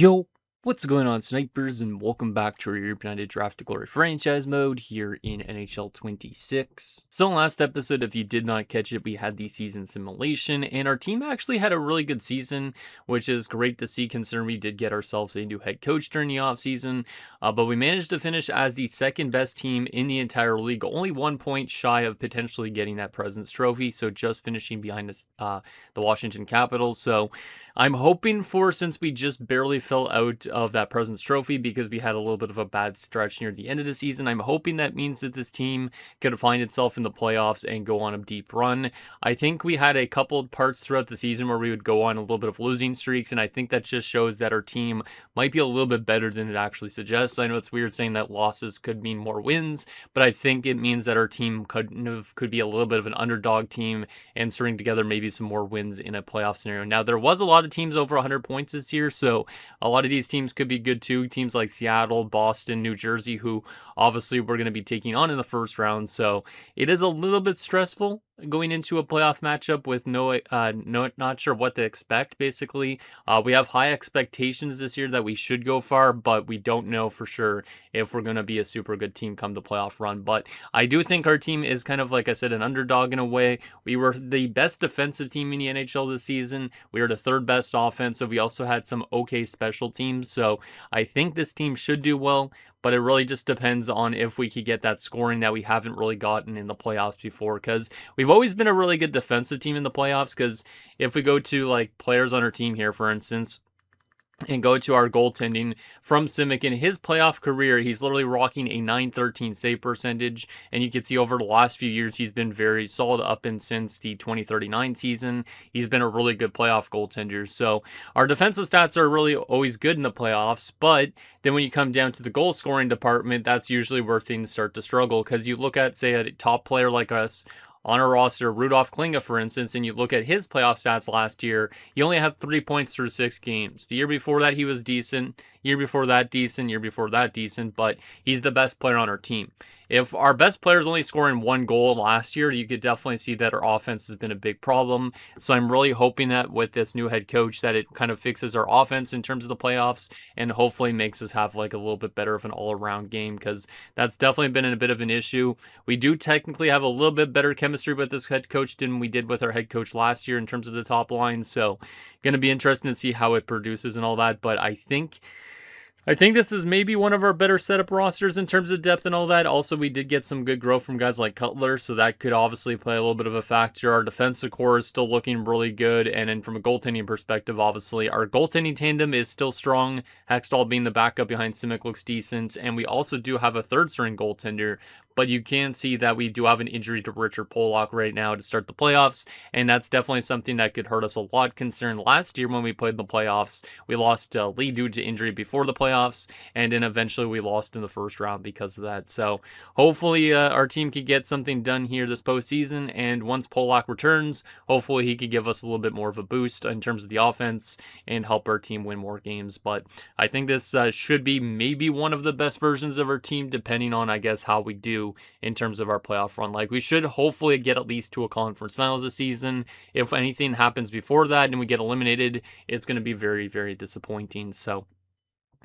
Yo, what's going on, snipers, and welcome back to our Europe United Draft to Glory franchise mode here in NHL 26. So last episode, if you did not catch it, we had the season simulation, and our team actually had a really good season, which is great to see considering we did get ourselves a new head coach during the offseason, but we managed to finish as the second best team in the entire league, only 1 point shy of potentially getting that President's Trophy, so just finishing behind the Washington Capitals. So I'm hoping for, since we just barely fell out of that President's Trophy because we had a little bit of a bad stretch near the end of the season, I'm hoping that means that this team could find itself in the playoffs and go on a deep run. I think we had a couple of parts throughout the season where we would go on a little bit of losing streaks, and I think that just shows that our team might be a little bit better than it actually suggests. I know it's weird saying that losses could mean more wins, but I think it means that our team could be a little bit of an underdog team and string together maybe some more wins in a playoff scenario. Now, there was a lot of teams over 100 points this year, so a lot of these teams could be good too. Teams like Seattle, Boston, New Jersey, who obviously we're going to be taking on in the first round, so it is a little bit stressful going into a playoff matchup with not sure what to expect. Basically, we have high expectations this year that we should go far, but we don't know for sure if we're going to be a super good team come the playoff run. But I do think our team is kind of, like I said, an underdog in a way. We were the best defensive team in the NHL this season. We were the third best offensive. We also had some okay special teams, so I think this team should do well, but it really just depends on if we could get that scoring that we haven't really gotten in the playoffs before, because we've always been a really good defensive team in the playoffs. Because if we go to like players on our team here, for instance, and go to our goaltending from Simic, in his playoff career, he's literally rocking a .913 save percentage, and you can see over the last few years he's been very solid up and since the 2039 season. He's been a really good playoff goaltender, so our defensive stats are really always good in the playoffs, but then when you come down to the goal scoring department, that's usually where things start to struggle, because you look at, say, a top player like us on our roster, Rudolph Klinga, for instance, and you look at his playoff stats last year, he only had 3 points through 6 games. The year before that, he was decent. Year before that, decent. Year before that, decent. But he's the best player on our team. If our best player is only scoring 1 goal last year, you could definitely see that our offense has been a big problem. So I'm really hoping that with this new head coach that it kind of fixes our offense in terms of the playoffs and hopefully makes us have like a little bit better of an all-around game, because that's definitely been a bit of an issue. We do technically have a little bit better chemistry with this head coach than we did with our head coach last year in terms of the top line. So going to be interesting to see how it produces and all that. But I think this is maybe one of our better setup rosters in terms of depth and all that. Also, we did get some good growth from guys like Cutler, so that could obviously play a little bit of a factor. Our defensive core is still looking really good, and then from a goaltending perspective, obviously, our goaltending tandem is still strong. Hextall being the backup behind Simic looks decent, and we also do have a third-string goaltender, but you can see that we do have an injury to Richard Pollock right now to start the playoffs, and that's definitely something that could hurt us a lot, considering last year when we played in the playoffs, we lost Lee due to injury before the playoffs, and then eventually we lost in the first round because of that. So hopefully our team could get something done here this postseason, and once Pollock returns, hopefully he could give us a little bit more of a boost in terms of the offense and help our team win more games. But I think this should be maybe one of the best versions of our team, depending on, I guess, how we do in terms of our playoff run. Like, we should hopefully get at least to a conference finals this season. If anything happens before that and we get eliminated, it's going to be very, very disappointing. So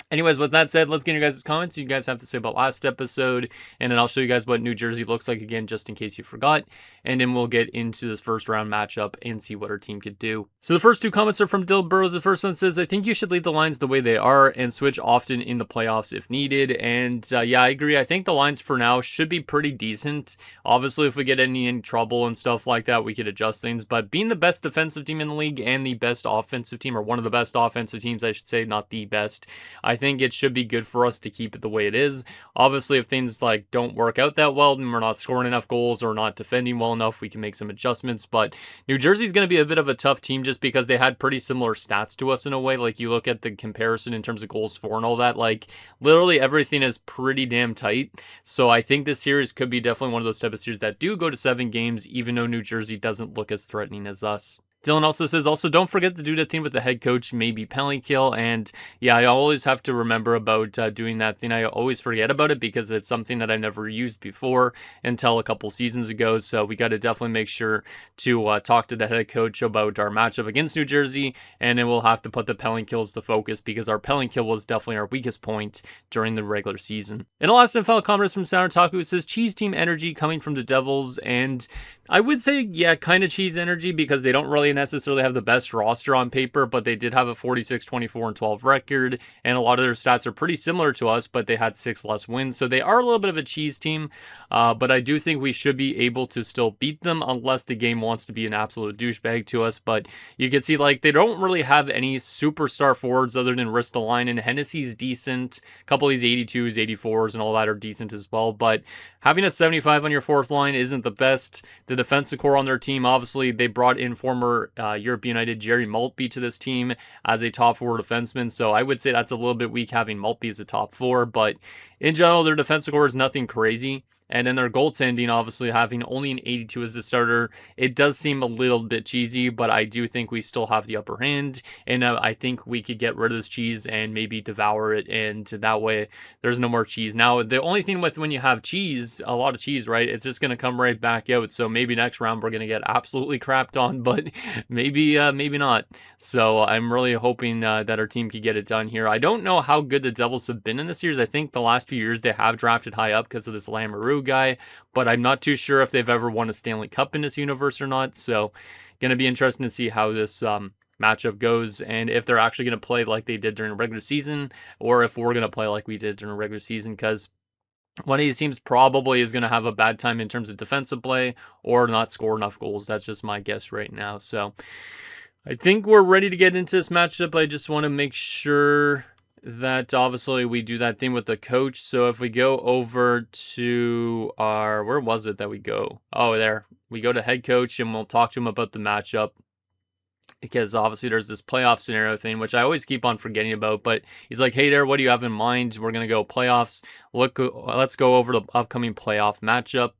anyways, with that said, let's get your guys' comments. You guys have to say about last episode, and then I'll show you guys what New Jersey looks like again, just in case you forgot, and then we'll get into this first round matchup and see what our team could do. So the first 2 comments are from Dylan Burrows. The first one says, I think you should leave the lines the way they are and switch often in the playoffs if needed. And yeah, I agree. I think the lines for now should be pretty decent. Obviously, if we get any trouble and stuff like that, we could adjust things, but being the best defensive team in the league and the best offensive team, or one of the best offensive teams, I should say, not the best, I think it should be good for us to keep it the way it is. Obviously, if things like don't work out that well, then we're not scoring enough goals or not defending well enough, we can make some adjustments. But New Jersey's going to be a bit of a tough team just because they had pretty similar stats to us in a way. Like, you look at the comparison in terms of goals for and all that, like literally everything is pretty damn tight. So I think this series could be definitely one of those type of series that do go to 7 games, even though New Jersey doesn't look as threatening as us. Dylan also says, also, don't forget to do that thing with the head coach, maybe penalty kill. And yeah, I always have to remember about doing that thing. I always forget about it because it's something that I've never used before until a couple seasons ago. So we got to definitely make sure to talk to the head coach about our matchup against New Jersey. And then we'll have to put the penalty kills to focus because our penalty kill was definitely our weakest point during the regular season. And the last and final comment is from Sour Taku. It says, cheese team energy coming from the Devils. And I would say, yeah, kind of cheese energy because they don't really necessarily have the best roster on paper, but they did have a 46, 24, and 12 record, and a lot of their stats are pretty similar to us, but they had 6 less wins, so they are a little bit of a cheese team, but I do think we should be able to still beat them unless the game wants to be an absolute douchebag to us. But you can see, like, they don't really have any superstar forwards other than Ristolainen. Hennessy's decent, a couple of these 82s, 84s, and all that are decent as well, but having a 75 on your fourth line isn't the best. The defensive core on their team, obviously, they brought in former Europe United Jerry Maltby to this team as a top 4 defenseman, so I would say that's a little bit weak having Maltby as a top 4, but in general, their defensive core is nothing crazy. And then their goaltending, obviously having only an 82 as the starter, it does seem a little bit cheesy, but I do think we still have the upper hand, and I think we could get rid of this cheese and maybe devour it, and that way there's no more cheese. Now, the only thing with when you have cheese, a lot of cheese, right, it's just going to come right back out, so maybe next round we're going to get absolutely crapped on, but maybe not. So I'm really hoping that our team could get it done here. I don't know how good the Devils have been in this series. I think the last few years they have drafted high up because of this Lamoureux guy, but I'm not too sure if they've ever won a Stanley Cup in this universe or not, so going to be interesting to see how this matchup goes, and if they're actually going to play like they did during the regular season, or if we're going to play like we did during the regular season, because one of these teams probably is going to have a bad time in terms of defensive play, or not score enough goals. That's just my guess right now, so I think we're ready to get into this matchup. I just want to make sure that obviously we do that thing with the coach. So if we go over to our, where was it that we go? Oh, there. We go to head coach and we'll talk to him about the matchup, because obviously there's this playoff scenario thing, which I always keep on forgetting about, but he's like, hey there, what do you have in mind? We're going to go playoffs. Let's go over the upcoming playoff matchup.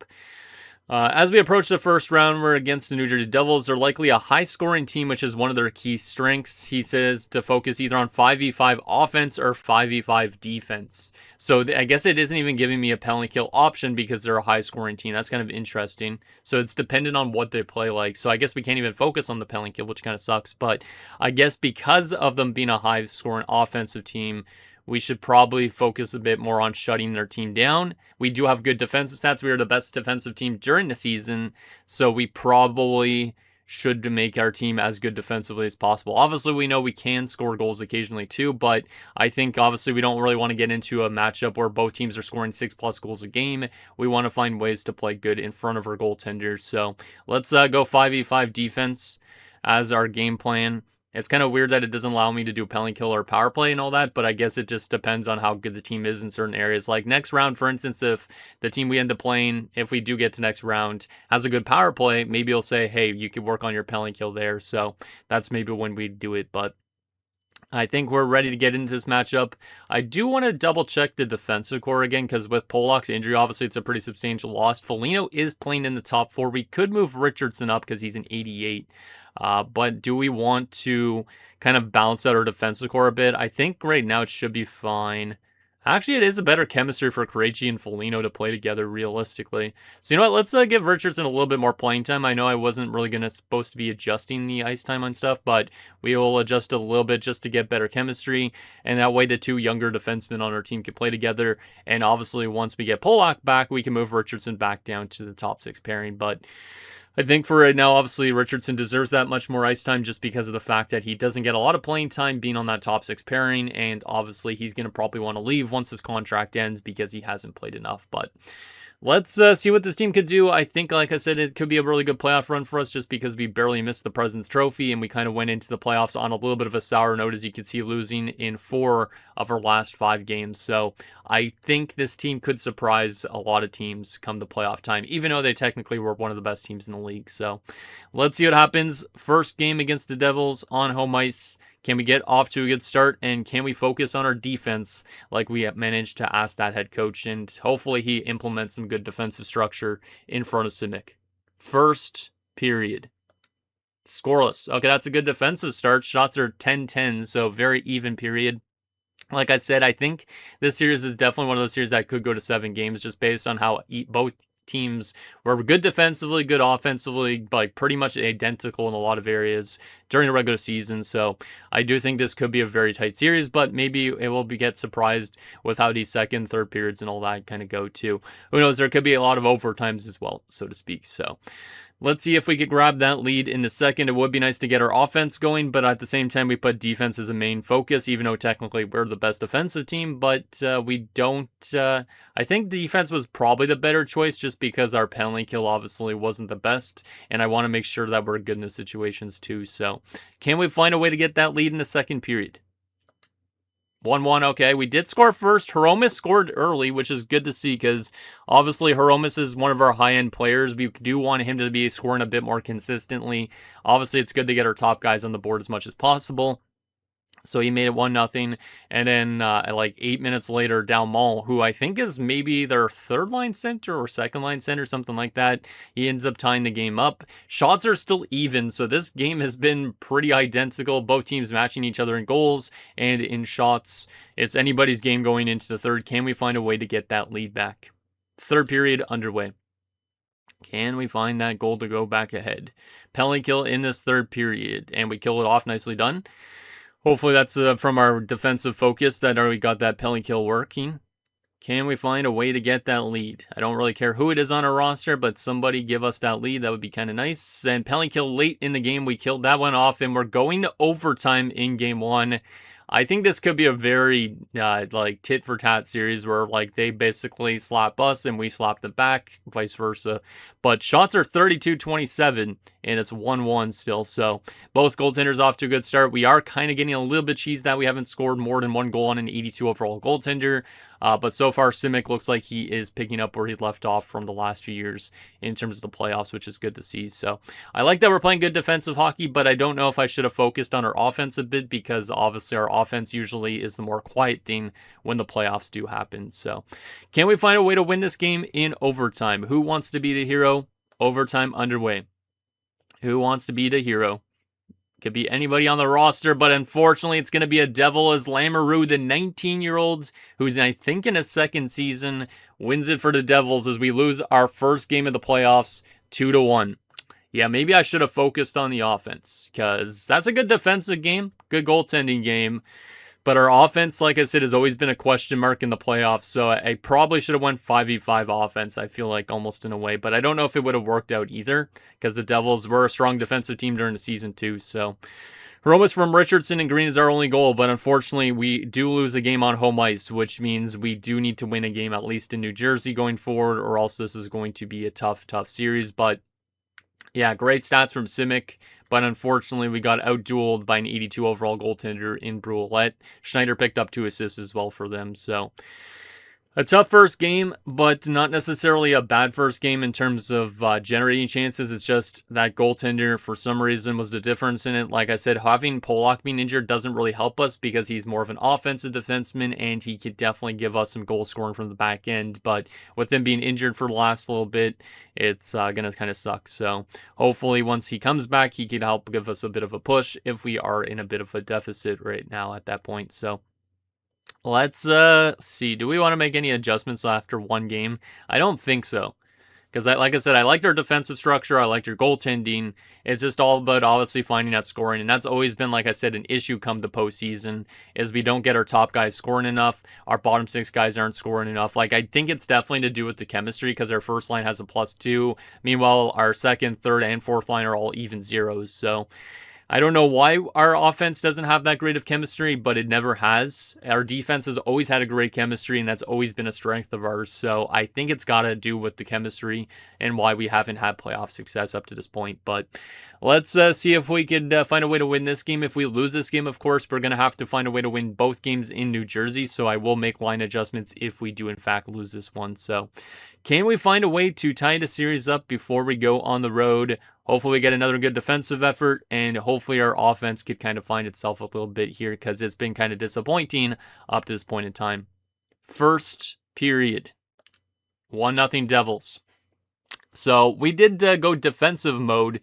As we approach the first round, we're against the New Jersey Devils. They're likely a high-scoring team, which is one of their key strengths. He says to focus either on 5v5 offense or 5v5 defense. So I guess it isn't even giving me a penalty kill option because they're a high-scoring team. That's kind of interesting. So it's dependent on what they play like. So I guess we can't even focus on the penalty kill, which kind of sucks. But I guess because of them being a high-scoring offensive team, we should probably focus a bit more on shutting their team down. We do have good defensive stats. We are the best defensive team during the season, so we probably should make our team as good defensively as possible. Obviously, we know we can score goals occasionally too, but I think obviously we don't really want to get into a matchup where both teams are scoring 6+ goals a game. We want to find ways to play good in front of our goaltenders. So let's go 5v5 defense as our game plan. It's kind of weird that it doesn't allow me to do penalty kill or power play and all that, but I guess it just depends on how good the team is in certain areas. Like next round, for instance, if the team we end up playing, if we do get to next round, has a good power play, maybe you'll say, hey, you could work on your penalty kill there. So that's maybe when we do it, but I think we're ready to get into this matchup. I do want to double check the defensive core again, because with Polak's injury, obviously it's a pretty substantial loss. Foligno is playing in the top 4. We could move Richardson up because he's an 88. But do we want to kind of balance out our defensive core a bit? I think right now it should be fine. Actually, it is a better chemistry for Krejci and Foligno to play together realistically. So you know what? Let's give Richardson a little bit more playing time. I know I wasn't really supposed to be adjusting the ice time on stuff, but we will adjust a little bit just to get better chemistry. And that way the two younger defensemen on our team can play together. And obviously once we get Polak back, we can move Richardson back down to the top 6 pairing. But I think for right now, obviously, Richardson deserves that much more ice time just because of the fact that he doesn't get a lot of playing time being on that top 6 pairing, and obviously he's going to probably want to leave once his contract ends because he hasn't played enough. But let's see what this team could do. I think, like I said, it could be a really good playoff run for us just because we barely missed the President's Trophy and we kind of went into the playoffs on a little bit of a sour note, as you can see, losing in 4 of our last 5 games. So I think this team could surprise a lot of teams come the playoff time, even though they technically were one of the best teams in the league. So let's see what happens. First game against the Devils on home ice. Can we get off to a good start, and can we focus on our defense like we have managed to ask that head coach, and hopefully he implements some good defensive structure in front of Simic. First period. Scoreless. Okay, that's a good defensive start. Shots are 10-10, so very even period. Like I said, I think this series is definitely one of those series that could go to 7 games just based on how both teams were good defensively, good offensively, like pretty much identical in a lot of areas during the regular season. So I do think this could be a very tight series, but maybe it will get surprised with how these second, third periods and all that kind of go too. Who knows? There could be a lot of overtimes as well, so to speak. So let's see if we could grab that lead in the second. It would be nice to get our offense going, but at the same time, we put defense as a main focus, even though technically we're the best defensive team, but we don't... I think defense was probably the better choice just because our penalty kill obviously wasn't the best, and I want to make sure that we're good in the situations too. So can we find a way to get that lead in the second period? 1-1, okay. We did score first. Hromis scored early, which is good to see because obviously Hromis is one of our high-end players. We do want him to be scoring a bit more consistently. Obviously, it's good to get our top guys on the board as much as possible. So he made it 1-0. And then like 8 minutes later, Dalmal, who I think is maybe their third line center or second line center, something like that, he ends up tying the game up. Shots are still even, so this game has been pretty identical. Both teams matching each other in goals and in shots. It's anybody's game going into the third. Can we find a way to get that lead back? Third period underway. Can we find that goal to go back ahead? Penalty kill in this third period, and we kill it off. Nicely done. Hopefully that's from our defensive focus that we got that penalty kill working. Can we find a way to get that lead? I don't really care who it is on our roster, but somebody give us that lead. That would be kind of nice. And penalty kill late in the game. We killed that one off, and we're going to overtime in game 1. I think this could be a very like tit-for-tat series where like they basically slap us and we slap them back, vice versa. But shots are 32-27 and it's 1-1 still. So both goaltenders off to a good start. We are kind of getting a little bit cheesed that we haven't scored more than 1 goal on an 82 overall goaltender. But so far, Simic looks like he is picking up where he left off from the last few years in terms of the playoffs, which is good to see. So I like that we're playing good defensive hockey, but I don't know if I should have focused on our offense a bit because obviously our offense usually is the more quiet thing when the playoffs do happen. So can we find a way to win this game in overtime? Who wants to be the hero? Overtime underway. Who wants to be the hero? Could be anybody on the roster, but unfortunately it's going to be a Devil as Lamoureux, the 19-year-old, who's I think in his second season, wins it for the Devils as we lose our first game of the playoffs 2-1. Yeah, maybe I should have focused on the offense because that's a good defensive game, good goaltending game. But our offense, like I said, has always been a question mark in the playoffs. So I probably should have went 5v5 offense, I feel like, almost in a way. But I don't know if it would have worked out either because the Devils were a strong defensive team during the season too. So Romas from Richardson and Green is our only goal. But unfortunately, we do lose a game on home ice, which means we do need to win a game at least in New Jersey going forward, or else this is going to be a tough series. But yeah, great stats from Simic, but unfortunately we got outdueled by an 82 overall goaltender in Brulette. Schneider picked up 2 assists as well for them, so a tough first game, but not necessarily a bad first game in terms of generating chances. It's just that goaltender, for some reason, was the difference in it. Like I said, having Polak being injured doesn't really help us because he's more of an offensive defenseman, and he could definitely give us some goal scoring from the back end. But with him being injured for the last little bit, it's going to kind of suck. So hopefully once he comes back, he can help give us a bit of a push if we are in a bit of a deficit right now at that point. So let's see. Do we want to make any adjustments after one game? I don't think so. Because, like I said, I liked our defensive structure. I liked your goaltending. It's just all about obviously finding that scoring. And that's always been, like I said, an issue come the postseason is we don't get our top guys scoring enough. Our bottom 6 guys aren't scoring enough. Like, I think it's definitely to do with the chemistry because our first line has a +2. Meanwhile, our second, third, and fourth line are all even zeros. So I don't know why our offense doesn't have that great of chemistry, but it never has. Our defense has always had a great chemistry, and that's always been a strength of ours. So I think it's got to do with the chemistry and why we haven't had playoff success up to this point. But let's see if we could find a way to win this game. If we lose this game, of course, we're going to have to find a way to win both games in New Jersey. So I will make line adjustments if we do, in fact, lose this one. So can we find a way to tie the series up before we go on the road? Hopefully we get another good defensive effort, and hopefully our offense could kind of find itself a little bit here because it's been kind of disappointing up to this point in time. First period, 1-0 Devils. So we did go defensive mode,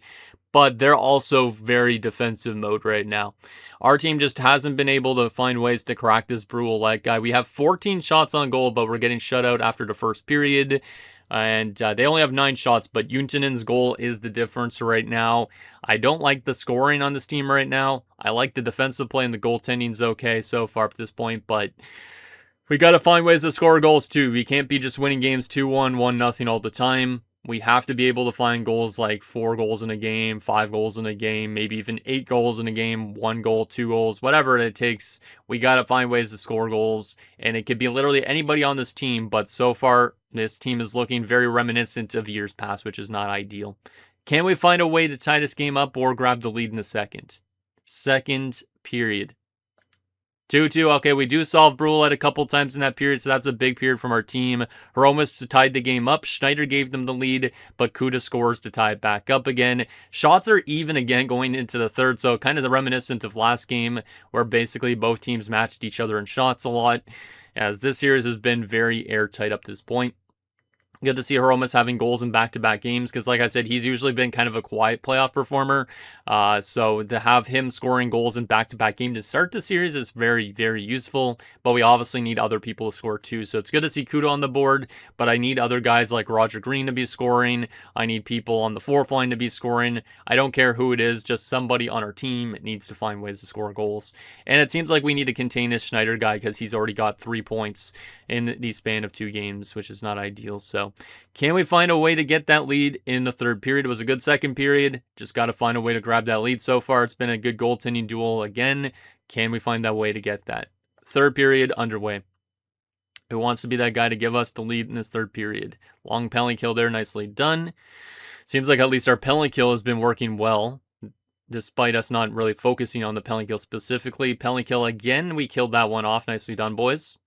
but they're also very defensive mode right now. Our team just hasn't been able to find ways to crack this Brule Light guy. We have 14 shots on goal, but we're getting shut out after the first period. And they only have 9 shots, but Juntinen's goal is the difference right now. I don't like the scoring on this team right now. I like the defensive play, and the goaltending's okay so far at this point, but we got to find ways to score goals too. We can't be just winning games 2-1, 1-0 all the time. We have to be able to find goals like 4 goals in a game, 5 goals in a game, maybe even 8 goals in a game, 1 goal, 2 goals, whatever it takes. We got to find ways to score goals, and it could be literally anybody on this team, but so far, this team is looking very reminiscent of years past, which is not ideal. Can we find a way to tie this game up or grab the lead in the second? Second period. 2-2. Okay, we do solve Brule a couple times in that period, so that's a big period from our team. Hromis tied the game up. Schneider gave them the lead, but Kuda scores to tie it back up again. Shots are even again going into the third, so kind of reminiscent of last game, where basically both teams matched each other in shots a lot, as this series has been very airtight up to this point. Good to see Hromis having goals in back-to-back games, because like I said, he's usually been kind of a quiet playoff performer. So to have him scoring goals in back-to-back games to start the series is very, very useful. But we obviously need other people to score too. So it's good to see Kudo on the board, but I need other guys like Roger Green to be scoring. I need people on the fourth line to be scoring. I don't care who it is, just somebody on our team needs to find ways to score goals. And it seems like we need to contain this Schneider guy, because he's already got 3 points in the span of 2 games, which is not ideal. So can we find a way to get that lead in the third period? It was a good second period. Just got to find a way to grab that lead. So far, it's been a good goaltending duel again. Can we find that way to get that? Third period underway. Who wants to be that guy to give us the lead in this third period? Long penalty kill there, nicely done. Seems like at least our penalty kill has been working well, despite us not really focusing on the penalty kill specifically. Penalty kill again, we killed that one off. Nicely done, boys.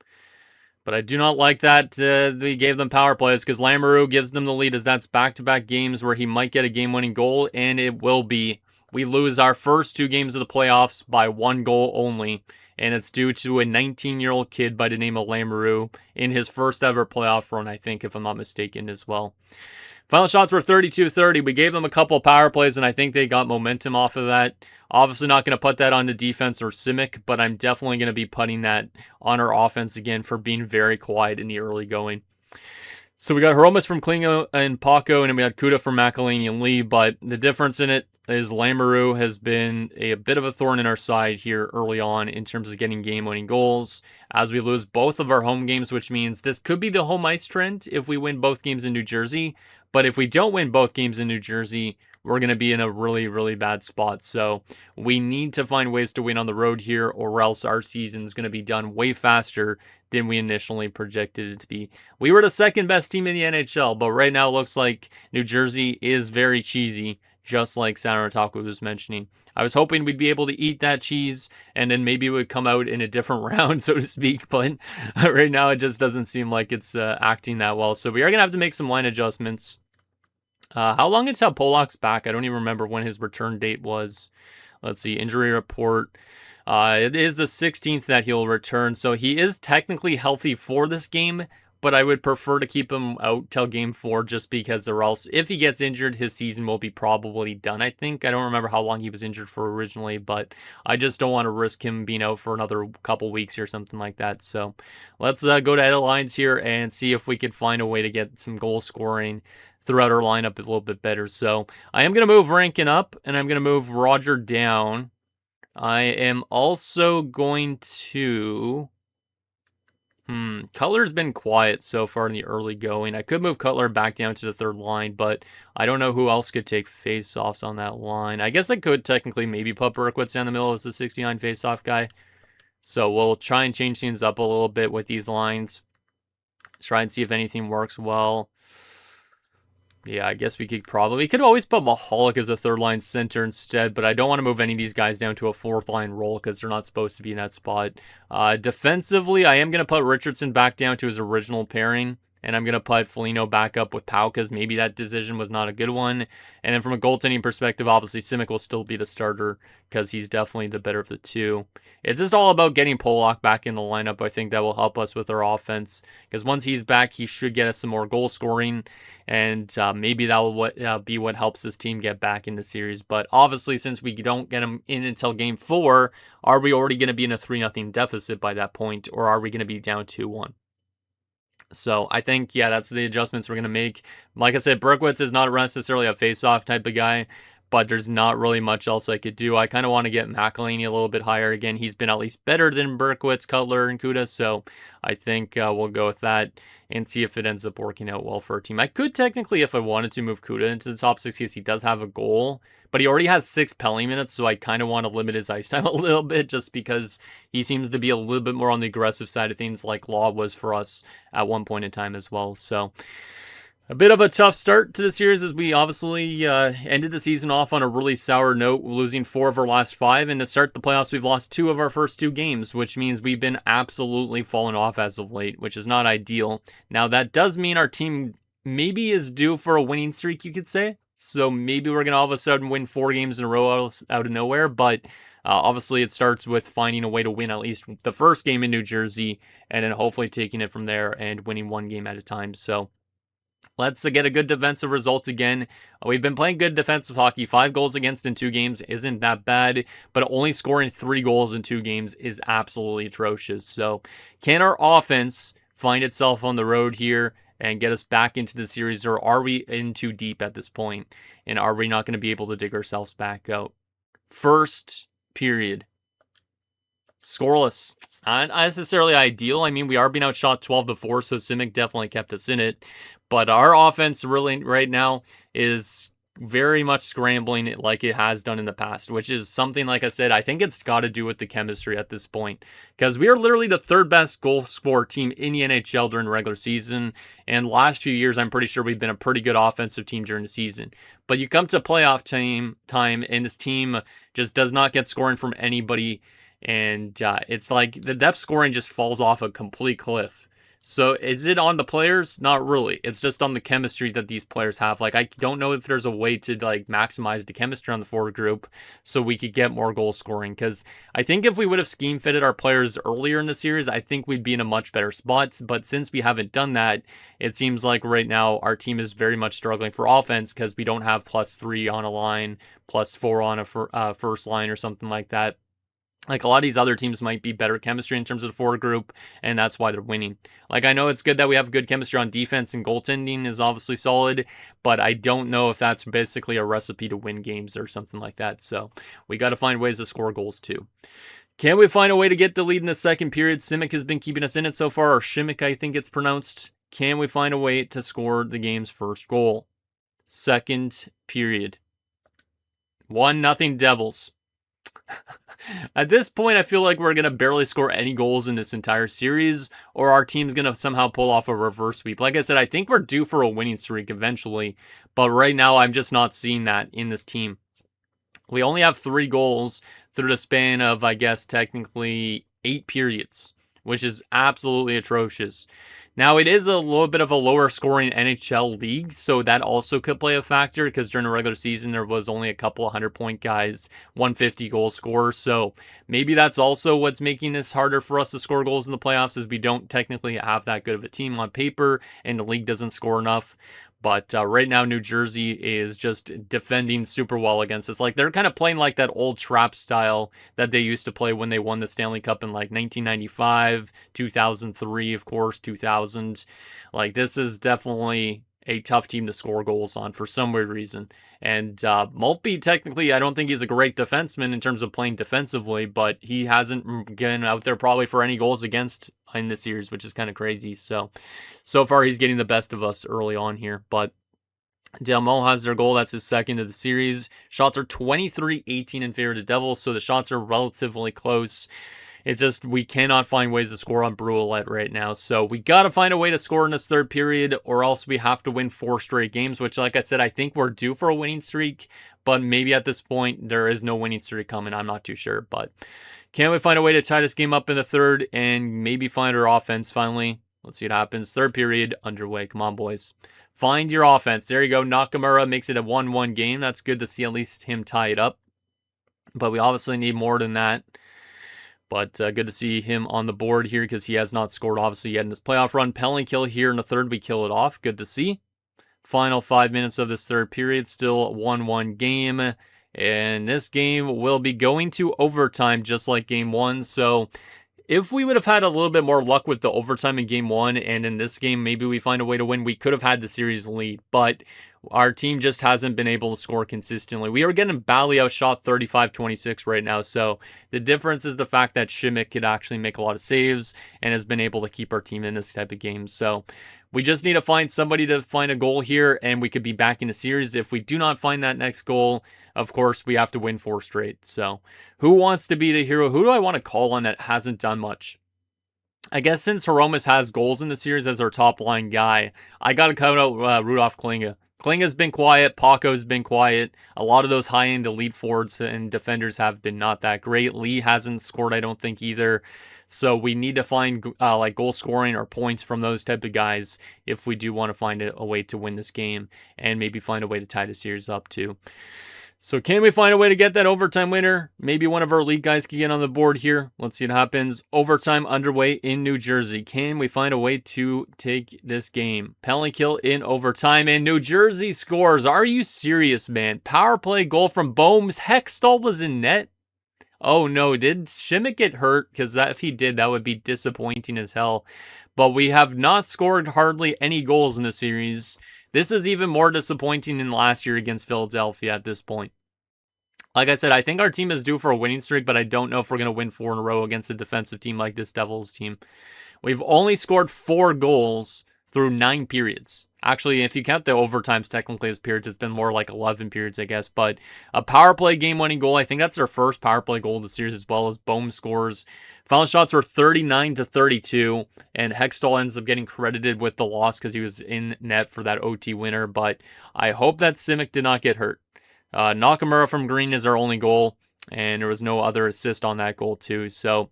But I do not like that we gave them power plays, because Lamoureux gives them the lead, as that's back-to-back games where he might get a game-winning goal, and it will be. We lose our first 2 games of the playoffs by 1 goal only, and it's due to a 19-year-old kid by the name of Lamoureux in his first ever playoff run, I think, if I'm not mistaken as well. Final shots were 32-30. We gave them a couple power plays, and I think they got momentum off of that. Obviously not going to put that on the defense or Simic, but I'm definitely going to be putting that on our offense again for being very quiet in the early going. So we got Hromis from Klingo and Paco, and then we had Kuda from McElhaney and Lee, but the difference in it is Lamoureux has been a bit of a thorn in our side here early on in terms of getting game-winning goals, as we lose both of our home games, which means this could be the home ice trend if we win both games in New Jersey. But if we don't win both games in New Jersey, we're going to be in a really, really bad spot. So we need to find ways to win on the road here, or else our season is going to be done way faster than we initially projected it to be. We were the second best team in the NHL, but right now it looks like New Jersey is very cheesy, just like Sandro Taku was mentioning. I was hoping we'd be able to eat that cheese, and then maybe it would come out in a different round, so to speak, but right now it just doesn't seem like it's acting that well. So we are going to have to make some line adjustments. How long until Polak's back? I don't even remember when his return date was. Let's see, injury report. It is the 16th that he'll return, so he is technically healthy for this game, but I would prefer to keep him out till game 4, just because, or else if he gets injured, his season will be probably done, I think. I don't remember how long he was injured for originally, but I just don't want to risk him being out for another couple weeks or something like that. So let's go to edit lines here and see if we could find a way to get some goal scoring throughout our lineup a little bit better. So I am going to move Rankin up, and I'm going to move Roger down. I am also going to... Cutler's been quiet so far in the early going. I could move Cutler back down to the third line, but I don't know who else could take face-offs on that line. I guess I could technically maybe put Berkowitz down the middle as the 69 face-off guy. So we'll try and change things up a little bit with these lines. Try and see if anything works well. Yeah, I guess we could always put Mahalik as a third line center instead, but I don't want to move any of these guys down to a fourth line role because they're not supposed to be in that spot. Defensively, I am going to put Richardson back down to his original pairing And I'm going to put Foligno back up with Pau because maybe that decision was not a good one. And then from a goaltending perspective, obviously Simic will still be the starter because he's definitely the better of the two. It's just all about getting Polak back in the lineup. I think that will help us with our offense because once he's back, he should get us some more goal scoring. And maybe that will be what helps this team get back in the series. But obviously, since we don't get him in until game 4, are we already going to be in a 3-0 deficit by that point? Or are we going to be down 2-1? So I think, yeah, that's the adjustments we're going to make. Like I said, Berkowitz is not necessarily a face-off type of guy, but there's not really much else I could do. I kind of want to get McElhinney a little bit higher. Again, he's been at least better than Berkowitz, Cutler, and Kuda, so I think we'll go with that and see if it ends up working out well for our team. I could technically, if I wanted to, move Kuda into the top 6 because he does have a goal, but he already has 6 penalty minutes, so I kind of want to limit his ice time a little bit just because he seems to be a little bit more on the aggressive side of things like Law was for us at one point in time as well. So a bit of a tough start to the series as we obviously ended the season off on a really sour note, losing 4 of our last 5. And to start the playoffs, we've lost 2 of our first 2 games, which means we've been absolutely falling off as of late, which is not ideal. Now, that does mean our team maybe is due for a winning streak, you could say. So maybe we're going to all of a sudden win 4 games in a row out of nowhere. But obviously, it starts with finding a way to win at least the first game in New Jersey and then hopefully taking it from there and winning 1 game at a time. So let's get a good defensive result again. We've been playing good defensive hockey. 5 goals against in 2 games isn't that bad, but only scoring 3 goals in 2 games is absolutely atrocious. So can our offense find itself on the road here and get us back into the series, or are we in too deep at this point? And are we not going to be able to dig ourselves back out? First period. Scoreless. Not necessarily ideal. I mean, we are being outshot 12-4, so Simic definitely kept us in it. But our offense really right now is very much scrambling like it has done in the past, which is something, like I said, I think it's got to do with the chemistry at this point. Because we are literally the 3rd best goal scorer team in the NHL during the regular season. And last few years, I'm pretty sure we've been a pretty good offensive team during the season. But you come to playoff time, and this team just does not get scoring from anybody. And it's like the depth scoring just falls off a complete cliff. So is it on the players? Not really. It's just on the chemistry that these players have. Like, I don't know if there's a way to like maximize the chemistry on the forward group so we could get more goal scoring. Because I think if we would have scheme fitted our players earlier in the series, I think we'd be in a much better spot. But since we haven't done that, it seems like right now our team is very much struggling for offense because we don't have +3 on a line, +4 on a first line or something like that. Like, a lot of these other teams might be better chemistry in terms of the forward group, and that's why they're winning. Like, I know it's good that we have good chemistry on defense, and goaltending is obviously solid, but I don't know if that's basically a recipe to win games or something like that. So we got to find ways to score goals too. Can we find a way to get the lead in the second period? Simic has been keeping us in it so far, or Shimmick, I think it's pronounced. Can we find a way to score the game's first goal? Second period. 1-0 Devils. At this point, I feel like we're going to barely score any goals in this entire series, or our team's going to somehow pull off a reverse sweep. Like I said, I think we're due for a winning streak eventually, but right now I'm just not seeing that in this team. We only have 3 goals through the span of, I guess, technically 8 periods, which is absolutely atrocious. Now, it is a little bit of a lower scoring NHL league, so that also could play a factor because during the regular season, there was only a couple of 100-point guys, 150 goal scorers. So maybe that's also what's making this harder for us to score goals in the playoffs, is we don't technically have that good of a team on paper and the league doesn't score enough. But right now, New Jersey is just defending super well against us. Like, they're kind of playing like that old trap style that they used to play when they won the Stanley Cup in like 1995, 2003, of course, 2000. Like, this is definitely a tough team to score goals on for some weird reason. And Maltby, technically, I don't think he's a great defenseman in terms of playing defensively, but he hasn't been out there probably for any goals against in this series, which is kind of crazy. So far he's getting the best of us early on here. But Delmo has their goal. That's his second of the series. Shots are 23-18 in favor of the Devils, so the shots are relatively close. It's just we cannot find ways to score on Brualette right now. So we got to find a way to score in this third period, or else we have to win 4 straight games, which, like I said, I think we're due for a winning streak. But maybe at this point, there is no winning streak coming. I'm not too sure. But can we find a way to tie this game up in the third and maybe find our offense finally? Let's see what happens. Third period underway. Come on, boys. Find your offense. There you go. Nakamura makes it a 1-1 game. That's good to see at least him tie it up. But we obviously need more than that. But good to see him on the board here because he has not scored, obviously, yet in this playoff run. Penalty kill here in the third. We kill it off. Good to see. Final 5 minutes of this third period. Still 1-1 game. And this game will be going to overtime just like game one. So if we would have had a little bit more luck with the overtime in game one, and in this game, maybe we find a way to win, we could have had the series lead. But our team just hasn't been able to score consistently. We are getting badly outshot 35-26 right now. So the difference is the fact that Šimić could actually make a lot of saves and has been able to keep our team in this type of game. So we just need to find somebody to find a goal here, and we could be back in the series. If we do not find that next goal, of course, we have to win 4 straight. So who wants to be the hero? Who do I want to call on that hasn't done much? I guess since Hromus has goals in the series as our top line guy, I got to count out Rudolf Klinga. Klinga's been quiet. Paco's been quiet. A lot of those high-end elite forwards and defenders have been not that great. Lee hasn't scored, I don't think, either. So we need to find like goal scoring or points from those type of guys if we do want to find a way to win this game and maybe find a way to tie the series up too. So can we find a way to get that overtime winner? Maybe one of our league guys can get on the board here. Let's see what happens. Overtime underway in New Jersey. Can we find a way to take this game? Penalty kill in overtime, and New Jersey scores. Are you serious, man? Power play goal from Bohms. Hextall was in net. Oh no, did Šimić get hurt? Because if he did, that would be disappointing as hell. But we have not scored hardly any goals in the series. This is even more disappointing than last year against Philadelphia at this point. Like I said, I think our team is due for a winning streak, but I don't know if we're going to win 4 in a row against a defensive team like this Devils team. We've only scored 4 goals through 9 periods. Actually, if you count the overtimes technically as periods, it's been more like 11 periods, I guess. But a power play game-winning goal, I think that's their first power play goal of the series, as well as Bohm scores. Final shots were 39-32, and Hextall ends up getting credited with the loss because he was in net for that OT winner. But I hope that Šimić did not get hurt. Nakamura from Green is our only goal, and there was no other assist on that goal too. So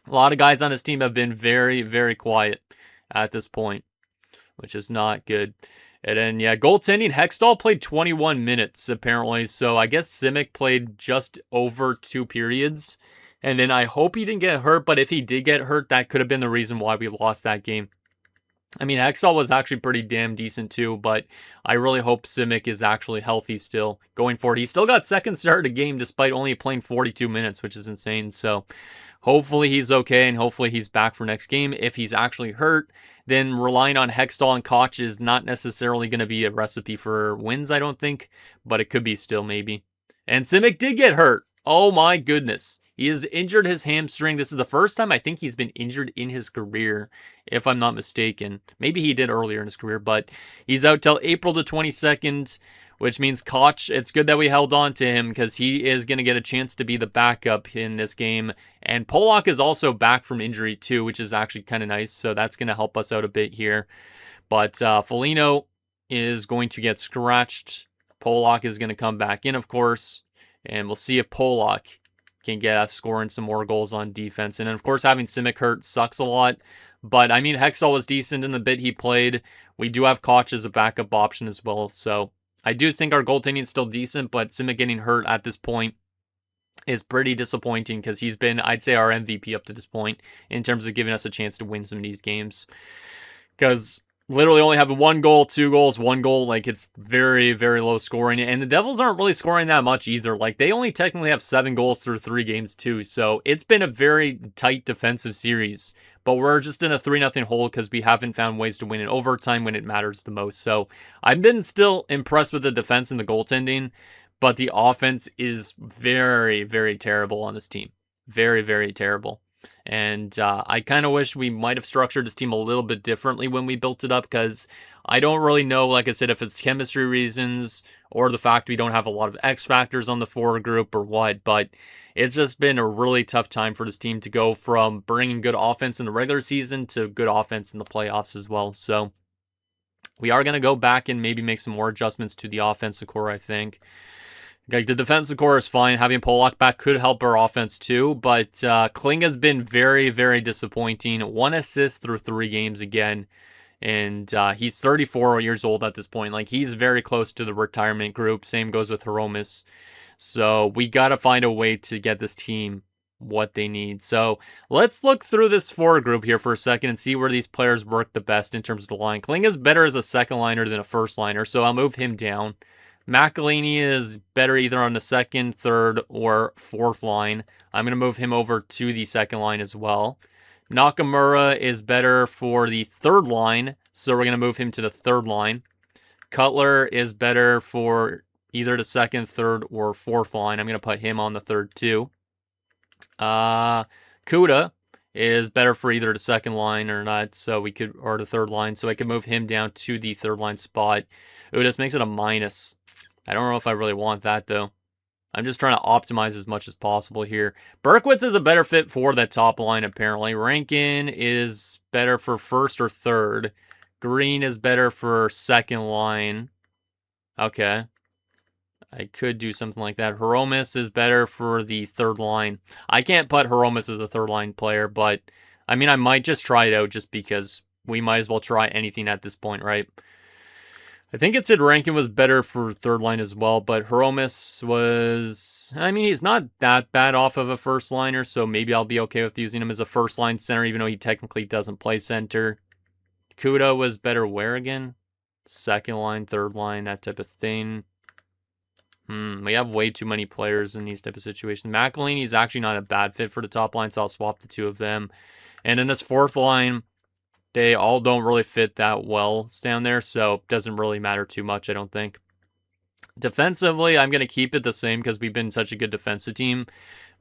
a lot of guys on his team have been very, very quiet at this point, which is not good. And then, yeah, goaltending, Hextall played 21 minutes, apparently. So I guess Šimić played just over 2 periods. And then I hope he didn't get hurt, but if he did get hurt, that could have been the reason why we lost that game. I mean, Hextall was actually pretty damn decent too, but I really hope Šimić is actually healthy still going forward. He still got second start of the game despite only playing 42 minutes, which is insane. So hopefully he's okay, and hopefully he's back for next game. If he's actually hurt, then relying on Hextall and Koch is not necessarily going to be a recipe for wins, I don't think, but it could be still maybe. And Šimić did get hurt. Oh my goodness. He has injured his hamstring. This is the first time I think he's been injured in his career, if I'm not mistaken. Maybe he did earlier in his career, but he's out till April the 22nd, which means Koch, it's good that we held on to him because he is going to get a chance to be the backup in this game. And Polak is also back from injury too, which is actually kind of nice, so that's going to help us out a bit here. But Foligno is going to get scratched. Polak is going to come back in, of course, and we'll see if Polak can get us scoring some more goals on defense. And of course, having Šimić hurt sucks a lot. But I mean, Hextall was decent in the bit he played. We do have Koch as a backup option as well. So I do think our goaltending is still decent, but Šimić getting hurt at this point is pretty disappointing because he's been, I'd say, our MVP up to this point in terms of giving us a chance to win some of these games. Because literally only have 1 goal, 2 goals, 1 goal. Like, it's very, very low scoring. And the Devils aren't really scoring that much either. Like, they only technically have 7 goals through 3 games too. So it's been a very tight defensive series. But we're just in a 3-0 hole because we haven't found ways to win in overtime when it matters the most. So I've been still impressed with the defense and the goaltending. But the offense is very, very terrible on this team. Very, very terrible. And I kind of wish we might have structured this team a little bit differently when we built it up, because I don't really know, like I said, if it's chemistry reasons or the fact we don't have a lot of X factors on the forward group or what, but it's just been a really tough time for this team to go from bringing good offense in the regular season to good offense in the playoffs as well. So we are going to go back and maybe make some more adjustments to the offensive core, I think. Like, the defensive core is fine. Having Polak back could help our offense too, but Klinga's been very, very disappointing. 1 assist through 3 games again, and he's 34 years old at this point. Like, he's very close to the retirement group. Same goes with Hiromis. So we got to find a way to get this team what they need. So let's look through this forward group here for a second and see where these players work the best in terms of the line. Klinga's better as a second liner than a first liner, so I'll move him down. McElhinney is better either on the second, third, or fourth line. I'm going to move him over to the second line as well. Nakamura is better for the third line, so we're going to move him to the third line. Cutler is better for either the second, third, or fourth line. I'm going to put him on the third too. Kuda is better for either the second line or the third line, so I could move him down to the third line spot. Ooh, this makes it a minus. I don't know if I really want that though. I'm just trying to optimize as much as possible here. Berkowitz is a better fit for that top line, apparently. Rankin is better for first or third. Green is better for second line. Okay. I could do something like that. Hiromis is better for the third line. I can't put Hiromis as the third line player, but I mean, I might just try it out just because we might as well try anything at this point, right? I think it said Rankin was better for third line as well, but Hiromis was... I mean, he's not that bad off of a first liner, so maybe I'll be okay with using him as a first line center, even though he technically doesn't play center. Kuda was better where again? Second line, third line, that type of thing. We have way too many players in these type of situations. McElhinney's actually not a bad fit for the top line, so I'll swap the two of them. And in this fourth line, they all don't really fit that well down there, so it doesn't really matter too much, I don't think. Defensively, I'm going to keep it the same because we've been such a good defensive team.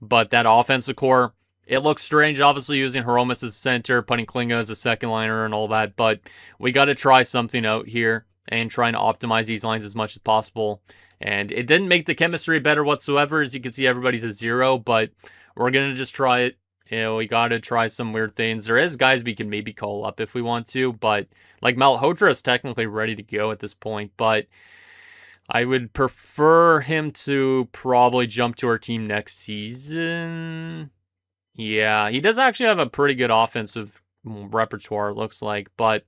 But that offensive core, it looks strange, obviously, using Hiromis as center, putting Klinga as a second liner and all that. But we got to try something out here and trying to optimize these lines as much as possible. And it didn't make the chemistry better whatsoever. As you can see, everybody's a 0, but we're going to just try it. You know, we got to try some weird things. There is guys we can maybe call up if we want to, but like Malhotra is technically ready to go at this point, but I would prefer him to probably jump to our team next season. Yeah, he does actually have a pretty good offensive repertoire, it looks like, but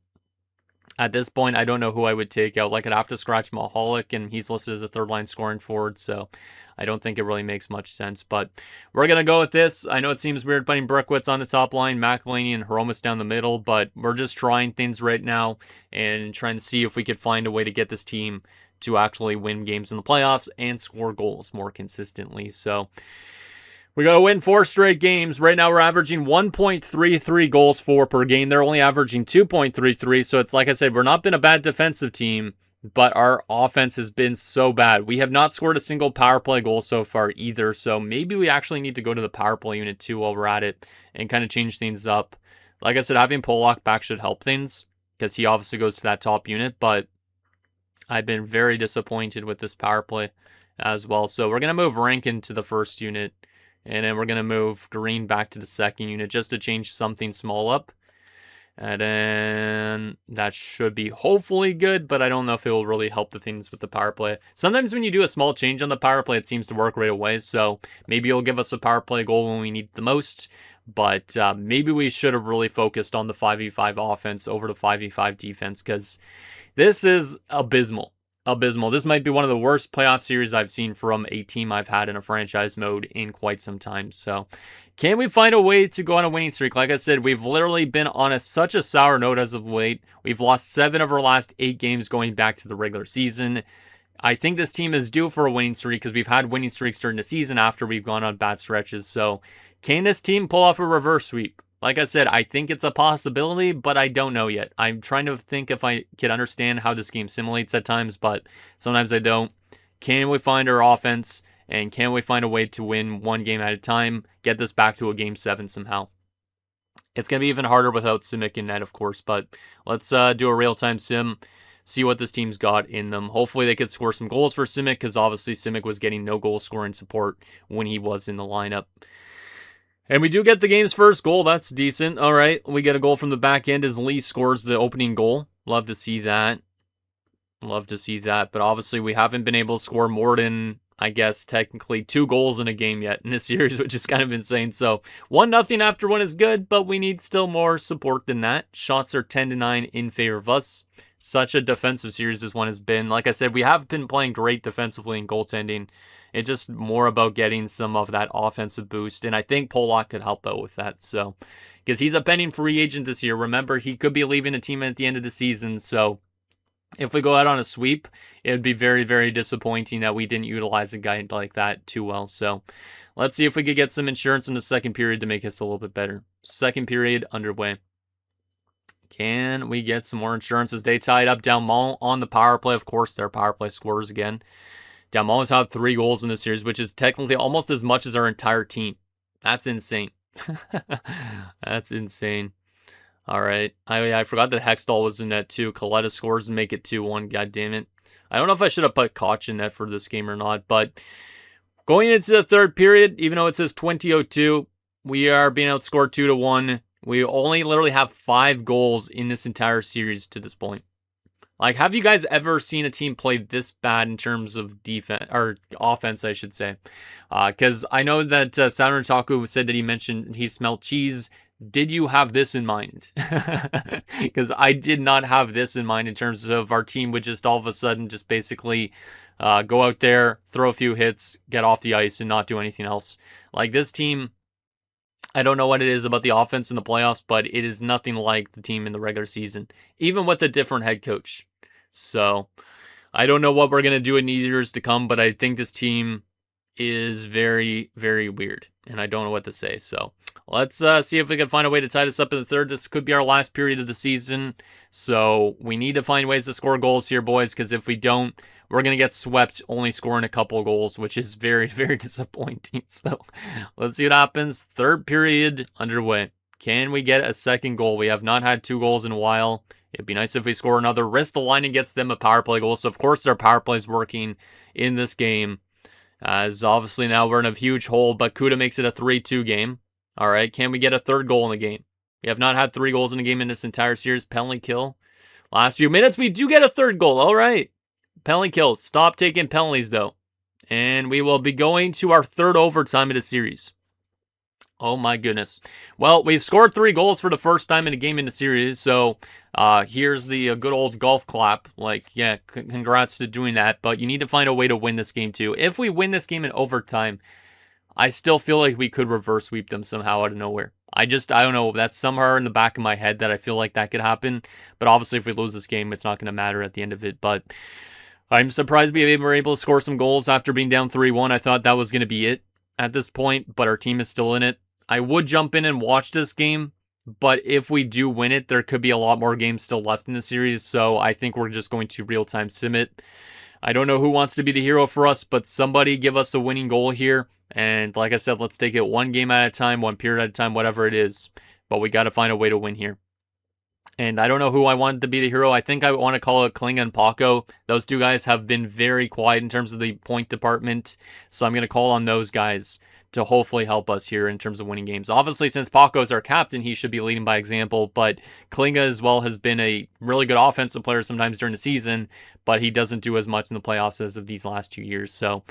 at this point, I don't know who I would take out. Like, I'd have to scratch Mahalik, and he's listed as a third-line scoring forward, so I don't think it really makes much sense. But we're going to go with this. I know it seems weird putting Berkowitz on the top line, McElhinney and Hiromis down the middle, but we're just trying things right now and trying to see if we could find a way to get this team to actually win games in the playoffs and score goals more consistently. So we got to win 4 straight games. Right now, we're averaging 1.33 goals for per game. They're only averaging 2.33. So it's like I said, we're not been a bad defensive team, but our offense has been so bad. We have not scored a single power play goal so far either. So maybe we actually need to go to the power play unit too while we're at it and kind of change things up. Like I said, having Polak back should help things because he obviously goes to that top unit, but I've been very disappointed with this power play as well. So we're going to move Rankin to the first unit. And then we're going to move Green back to the second unit just to change something small up. And then that should be hopefully good, but I don't know if it will really help the things with the power play. Sometimes when you do a small change on the power play, it seems to work right away. So maybe it'll give us a power play goal when we need it the most. But maybe we should have really focused on the 5v5 offense over the 5v5 defense because this is abysmal. This might be one of the worst playoff series I've seen from a team I've had in a franchise mode in quite some time. So can we find a way to go on a winning streak? Like I said, we've literally been on such a sour note as of late. We've lost 7 of our last 8 games going back to the regular season. I think this team is due for a winning streak because we've had winning streaks during the season after we've gone on bad stretches. So can this team pull off a reverse sweep? Like I said, I think it's a possibility, but I don't know yet. I'm trying to think if I can understand how this game simulates at times, but sometimes I don't. Can we find our offense, and can we find a way to win one game at a time, get this back to a Game 7 somehow? It's going to be even harder without Simic in net, of course, but let's do a real-time sim, see what this team's got in them. Hopefully they could score some goals for Simic, because obviously Simic was getting no goal scoring support when he was in the lineup. And we do get the game's first goal. That's decent. All right, we get a goal from the back end as Lee scores the opening goal. Love to see that. But obviously we haven't been able to score more than I guess, technically 2 goals in a game yet in this series, which is kind of insane. So 1-0 after one is good, but we need still more support than that. Shots are 10-9 in favor of us. Such a defensive series this one has been. Like I said, we have been playing great defensively in goaltending. It's just more about getting some of that offensive boost, and I think Polak could help out with that. So, because he's a pending free agent this year. Remember, he could be leaving a team at the end of the season, so if we go out on a sweep, it would be very, very disappointing that we didn't utilize a guy like that too well. So let's see if we could get some insurance in the second period to make us a little bit better. Second period underway. Can we get some more insurance as they tied up Dalmont on the power play? Of course, their power play scores again. Dalmont has had 3 goals in this series, which is technically almost as much as our entire team. That's insane. That's insane. All right. I forgot that Hextall was in net too. Coletta scores and make it 2-1. God damn it. I don't know if I should have put Koch in net for this game or not, but going into the third period, even though it says 20-02, we are being outscored 2-1. We only literally have 5 goals in this entire series to this point. Like, have you guys ever seen a team play this bad in terms of defense or offense, I should say? Because I know that Saturn Taku said that he smelled cheese. Did you have this in mind? Because I did not have this in mind in terms of our team would just all of a sudden just basically go out there, throw a few hits, get off the ice, and not do anything else. Like, this team, I don't know what it is about the offense in the playoffs, but it is nothing like the team in the regular season, even with a different head coach. So I don't know what we're going to do in years to come, but I think this team is very, very weird, and I don't know what to say. So let's see if we can find a way to tie this up in the third. This could be our last period of the season, so we need to find ways to score goals here, boys, because if we don't, we're going to get swept only scoring a couple goals, which is very, very disappointing. So let's see what happens. Third period underway. Can we get a second goal? We have not had 2 goals in a while. It'd be nice if we score another. Ristolainen gets them a power play goal, so of course their power play is working in this game. As obviously now we're in a huge hole, but Kuda makes it a 3-2 game. All right, can we get a third goal in the game? We have not had 3 goals in a game in this entire series. Penalty kill. Last few minutes, we do get a third goal. All right. Penalty kill. Stop taking penalties, though. And we will be going to our third overtime of the series. Oh, my goodness. Well, we've scored 3 goals for the first time in a game in the series, so here's the good old golf clap. Like, yeah, congrats to doing that, but you need to find a way to win this game, too. If we win this game in overtime, I still feel like we could reverse sweep them somehow out of nowhere. I don't know. That's somewhere in the back of my head that I feel like that could happen. But obviously, if we lose this game, it's not going to matter at the end of it. But I'm surprised we were able to score some goals after being down 3-1. I thought that was going to be it at this point, but our team is still in it. I would jump in and watch this game, but if we do win it, there could be a lot more games still left in the series. So I think we're just going to real-time sim it. I don't know who wants to be the hero for us, but somebody give us a winning goal here. And like I said, let's take it 1 game at a time, 1 period at a time, whatever it is. But we got to find a way to win here. And I don't know who I wanted to be the hero. I think I want to call it Klinga and Paco. Those 2 guys have been very quiet in terms of the point department. So I'm going to call on those guys to hopefully help us here in terms of winning games. Obviously, since Paco is our captain, he should be leading by example. But Klinga as well has been a really good offensive player sometimes during the season. But he doesn't do as much in the playoffs as of these last 2 years. So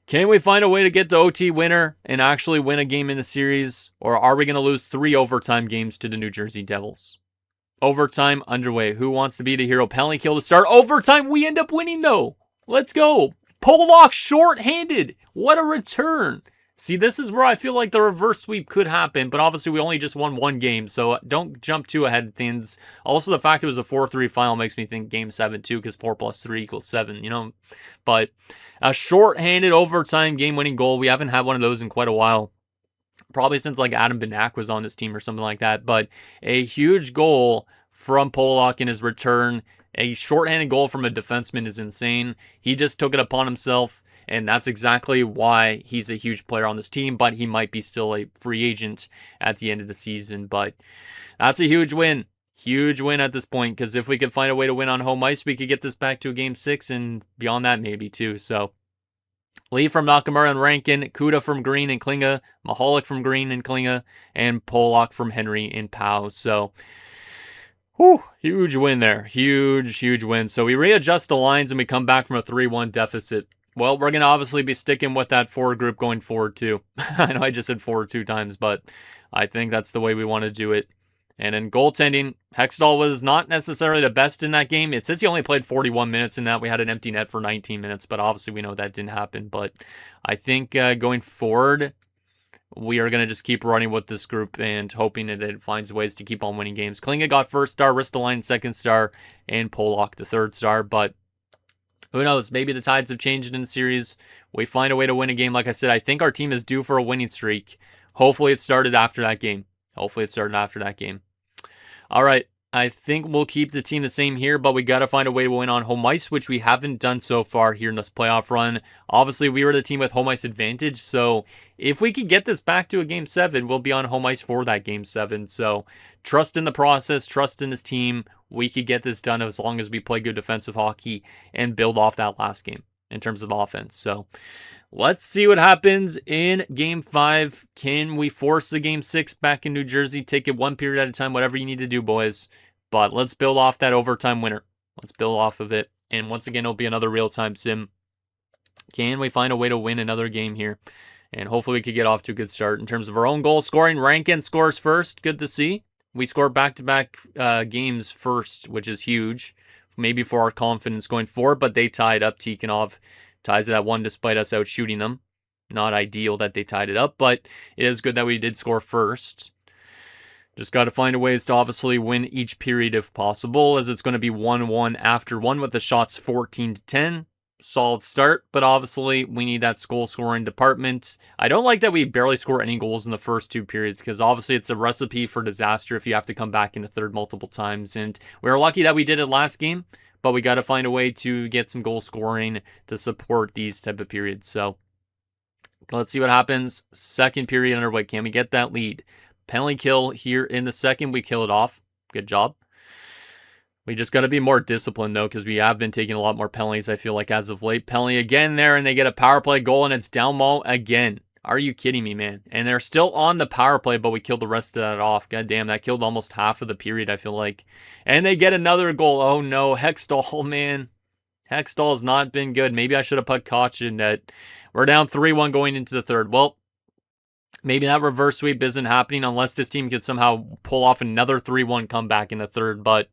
can we find a way to get the OT winner and actually win a game in the series? Or are we going to lose 3 overtime games to the New Jersey Devils? Overtime underway. Who wants to be the hero? Penalty kill to start. Overtime. We end up winning, though. Let's go. Polak short-handed. What a return. See, this is where I feel like the reverse sweep could happen, but obviously we only just won 1 game, so don't jump too ahead of things. Also, the fact it was a 4-3 final makes me think game 7 too, because 4 + 3 = 7, you know? But a short-handed overtime game-winning goal, we haven't had one of those in quite a while. Probably since like Adam Benak was on this team or something like that, but a huge goal from Polak in his return. A short-handed goal from a defenseman is insane. He just took it upon himself. And that's exactly why he's a huge player on this team, but he might be still a free agent at the end of the season. But that's a huge win. Huge win at this point, because if we could find a way to win on home ice, we could get this back to a game 6 and beyond that maybe too. So Lee from Nakamura and Rankin, Kuda from Green and Klinga, Mahalik from Green and Klinga, and Polak from Henry and Pau. So whew, huge win there. Huge, huge win. So we readjust the lines and we come back from a 3-1 deficit. Well, we're going to obviously be sticking with that forward group going forward, too. I know I just said forward 2 times, but I think that's the way we want to do it. And in goaltending, Hextall was not necessarily the best in that game. It says he only played 41 minutes in that. We had an empty net for 19 minutes, but obviously we know that didn't happen. But I think going forward, we are going to just keep running with this group and hoping that it finds ways to keep on winning games. Klinga got first star, Ristolainen second star, and Pollock the third star. But who knows? Maybe the tides have changed in the series. We find a way to win a game. Like I said, I think our team is due for a winning streak. Hopefully it started after that game. All right. I think we'll keep the team the same here, but we got to find a way to win on home ice, which we haven't done so far here in this playoff run. Obviously, we were the team with home ice advantage, so if we could get this back to a Game 7, we'll be on home ice for that Game 7. So trust in the process, trust in this team. We could get this done as long as we play good defensive hockey and build off that last game in terms of offense. So let's see what happens in Game 5. Can we force a Game 6 back in New Jersey? Take it one period at a time, whatever you need to do, boys. But let's build off that overtime winner. Let's build off of it. And once again, it'll be another real-time sim. Can we find a way to win another game here? And hopefully we could get off to a good start. In terms of our own goal scoring, Rankin scores first. Good to see. We score back-to-back games first, which is huge. Maybe for our confidence going forward, but they tied up. Tikhonov ties it at 1 despite us out shooting them. Not ideal that they tied it up, but it is good that we did score first. Just got to find a ways to obviously win each period if possible, as it's going to be 1-1 after 1 with the shots 14-10. Solid start, but obviously we need that goal scoring department. I don't like that we barely score any goals in the first 2 periods, because obviously it's a recipe for disaster if you have to come back in the third multiple times. And we were lucky that we did it last game, but we got to find a way to get some goal scoring to support these type of periods. So let's see what happens. Second period underway. Can we get that lead? Penalty kill here in the second. We kill it off. Good job. We just got to be more disciplined, though, because we have been taking a lot more penalties, I feel like, as of late. Penalty again there, and they get a power play goal, and it's Dalmo again. Are you kidding me, man? And they're still on the power play, but we killed the rest of that off. God damn, that killed almost half of the period, I feel like. And they get another goal. Oh, no. Hextall, man. Hextall has not been good. Maybe I should have put Koch in net. We're down 3-1 going into the third. Well, maybe that reverse sweep isn't happening unless this team could somehow pull off another 3-1 comeback in the third. But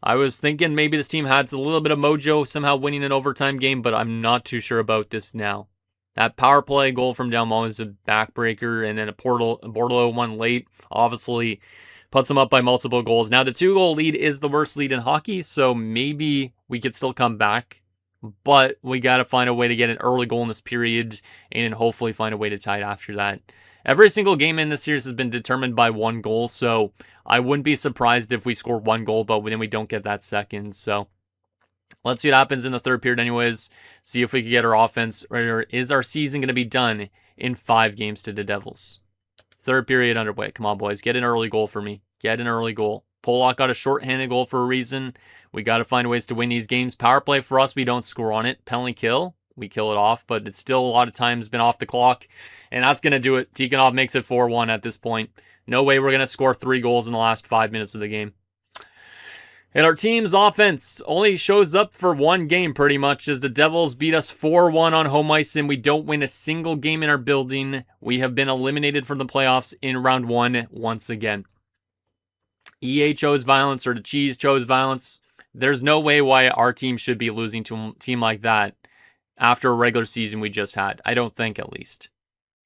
I was thinking maybe this team had a little bit of mojo somehow winning an overtime game, but I'm not too sure about this now. That power play goal from Dalmo is a backbreaker, and then a Bordelot one late obviously puts them up by multiple goals. Now, the 2-goal lead is the worst lead in hockey, so maybe we could still come back. But we got to find a way to get an early goal in this period and hopefully find a way to tie it after that. Every single game in this series has been determined by 1 goal, so I wouldn't be surprised if we score 1 goal, but then we don't get that second. So let's see what happens in the third period anyways. See if we can get our offense, or is our season going to be done in 5 games to the Devils? Third period underway. Come on, boys. Get an early goal for me. Get an early goal. Pollock got a shorthanded goal for a reason. We got to find ways to win these games. Power play for us, we don't score on it. Penalty kill, we kill it off, but it's still a lot of times been off the clock, and that's going to do it. Tikhonov makes it 4-1 at this point. No way we're going to score 3 goals in the last 5 minutes of the game. And our team's offense only shows up for 1 game pretty much, as the Devils beat us 4-1 on home ice, and we don't win a single game in our building. We have been eliminated from the playoffs in round 1 once again. EA chose violence, or the Cheese chose violence. There's no way why our team should be losing to a team like that after a regular season we just had. I don't think, at least.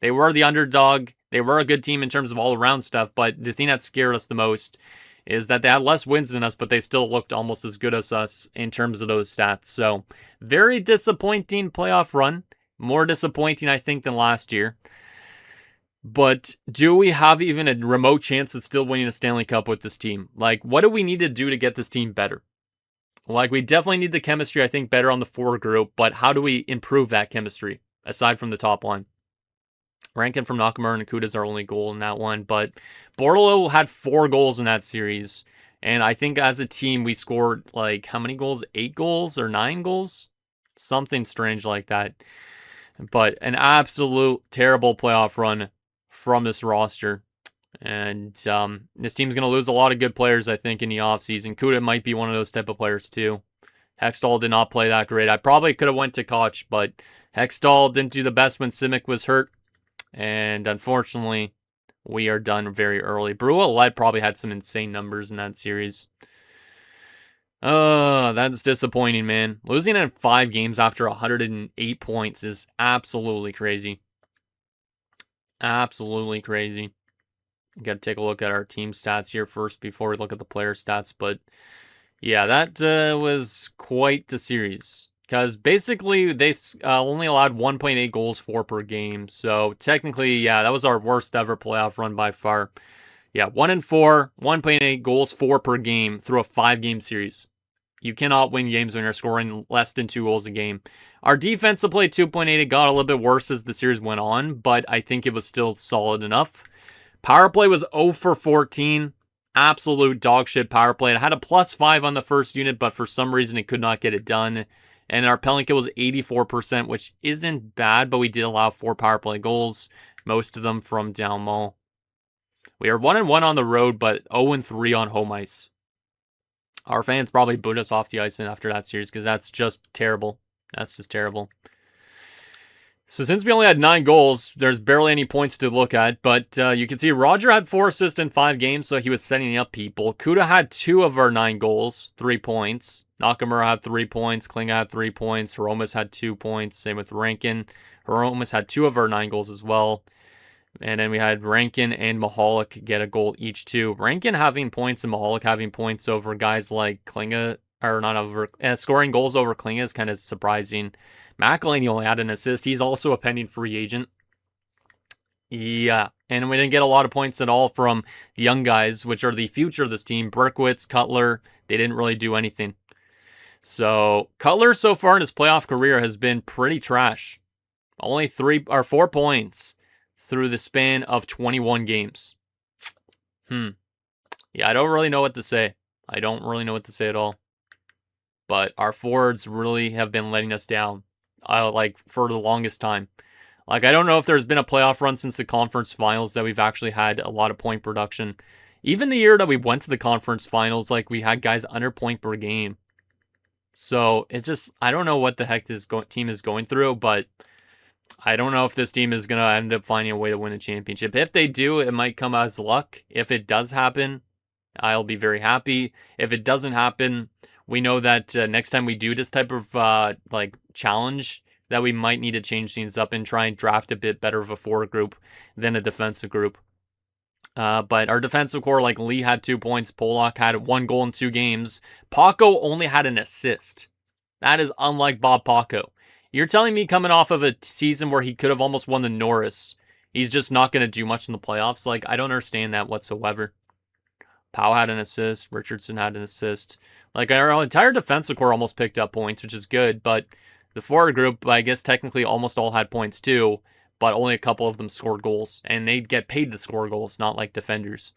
They were the underdog. They were a good team in terms of all-around stuff, but the thing that scared us the most is that they had less wins than us, but they still looked almost as good as us in terms of those stats. So, very disappointing playoff run. More disappointing, I think, than last year. But do we have even a remote chance at still winning a Stanley Cup with this team? Like, what do we need to do to get this team better? Like, we definitely need the chemistry, I think, better on the forward group, but how do we improve that chemistry, aside from the top line? Rankin from Nakamura and Nakuda's our only goal in that one, but Bordelot had 4 goals in that series, and I think as a team, we scored, like, how many goals? 8 goals or 9 goals? Something strange like that. But an absolute terrible playoff run from this roster. And this team's going to lose a lot of good players, I think, in the offseason. Kuda might be one of those type of players, too. Hextall did not play that great. I probably could have went to Koch, but Hextall didn't do the best when Simic was hurt. And unfortunately, we are done very early. Brule Led probably had some insane numbers in that series. That's disappointing, man. Losing in 5 games after 108 points is absolutely crazy. Absolutely crazy. Got to take a look at our team stats here first before we look at the player stats. But yeah, that was quite the series. Because basically, they only allowed 1.8 goals for per game. So technically, yeah, that was our worst ever playoff run by far. Yeah, 1-4, 1.8 goals for per game through a 5-game series. You cannot win games when you're scoring less than 2 goals a game. Our defensive play 2.8, it got a little bit worse as the series went on, but I think it was still solid enough. Power play was 0 for 14. Absolute dog shit power play. It had a +5 on the first unit, but for some reason it could not get it done. And our penalty kill was 84%, which isn't bad, but we did allow 4 power play goals, most of them from down low. We are 1-1 on the road, but 0-3 on home ice. Our fans probably booed us off the ice after that series because that's just terrible. That's just terrible. So since we only had 9 goals, there's barely any points to look at. But you can see Roger had 4 assists in 5 games, so he was setting up people. Kuda had 2 of our 9 goals, 3 points. Nakamura had 3 points. Klinga had 3 points. Hiromas had 2 points. Same with Rankin. Hiromas had 2 of our 9 goals as well. And then we had Rankin and Mahalik get a goal each too. Rankin having points and Mahalik having points over guys like Klinga, or not over, scoring goals over Klinga is kind of surprising. McElhaney only had an assist. He's also a pending free agent. Yeah, and we didn't get a lot of points at all from the young guys, which are the future of this team. Berkowitz, Cutler, they didn't really do anything. So Cutler so far in his playoff career has been pretty trash. Only 4 points through the span of 21 games. Yeah, I don't really know what to say. I don't really know what to say at all. But our forwards really have been letting us down. Like, for the longest time. Like, I don't know if there's been a playoff run since the conference finals that we've actually had a lot of point production. Even the year that we went to the conference finals, like, we had guys under point per game. So, it just, I don't know what the heck this team is going through, but I don't know if this team is going to end up finding a way to win a championship. If they do, it might come as luck. If it does happen, I'll be very happy. If it doesn't happen, we know that next time we do this type of like challenge, that we might need to change things up and try and draft a bit better of a forward group than a defensive group. But our defensive core, like Lee had 2 points, Polak had 1 goal in 2 games. Paco only had an assist. That is unlike Bob Paco. You're telling me coming off of a season where he could have almost won the Norris, he's just not going to do much in the playoffs? Like, I don't understand that whatsoever. Powell had an assist. Richardson had an assist. Like, our entire defensive core almost picked up points, which is good. But the forward group, I guess, technically almost all had points too. But only a couple of them scored goals. And they get paid to score goals, not like defenders.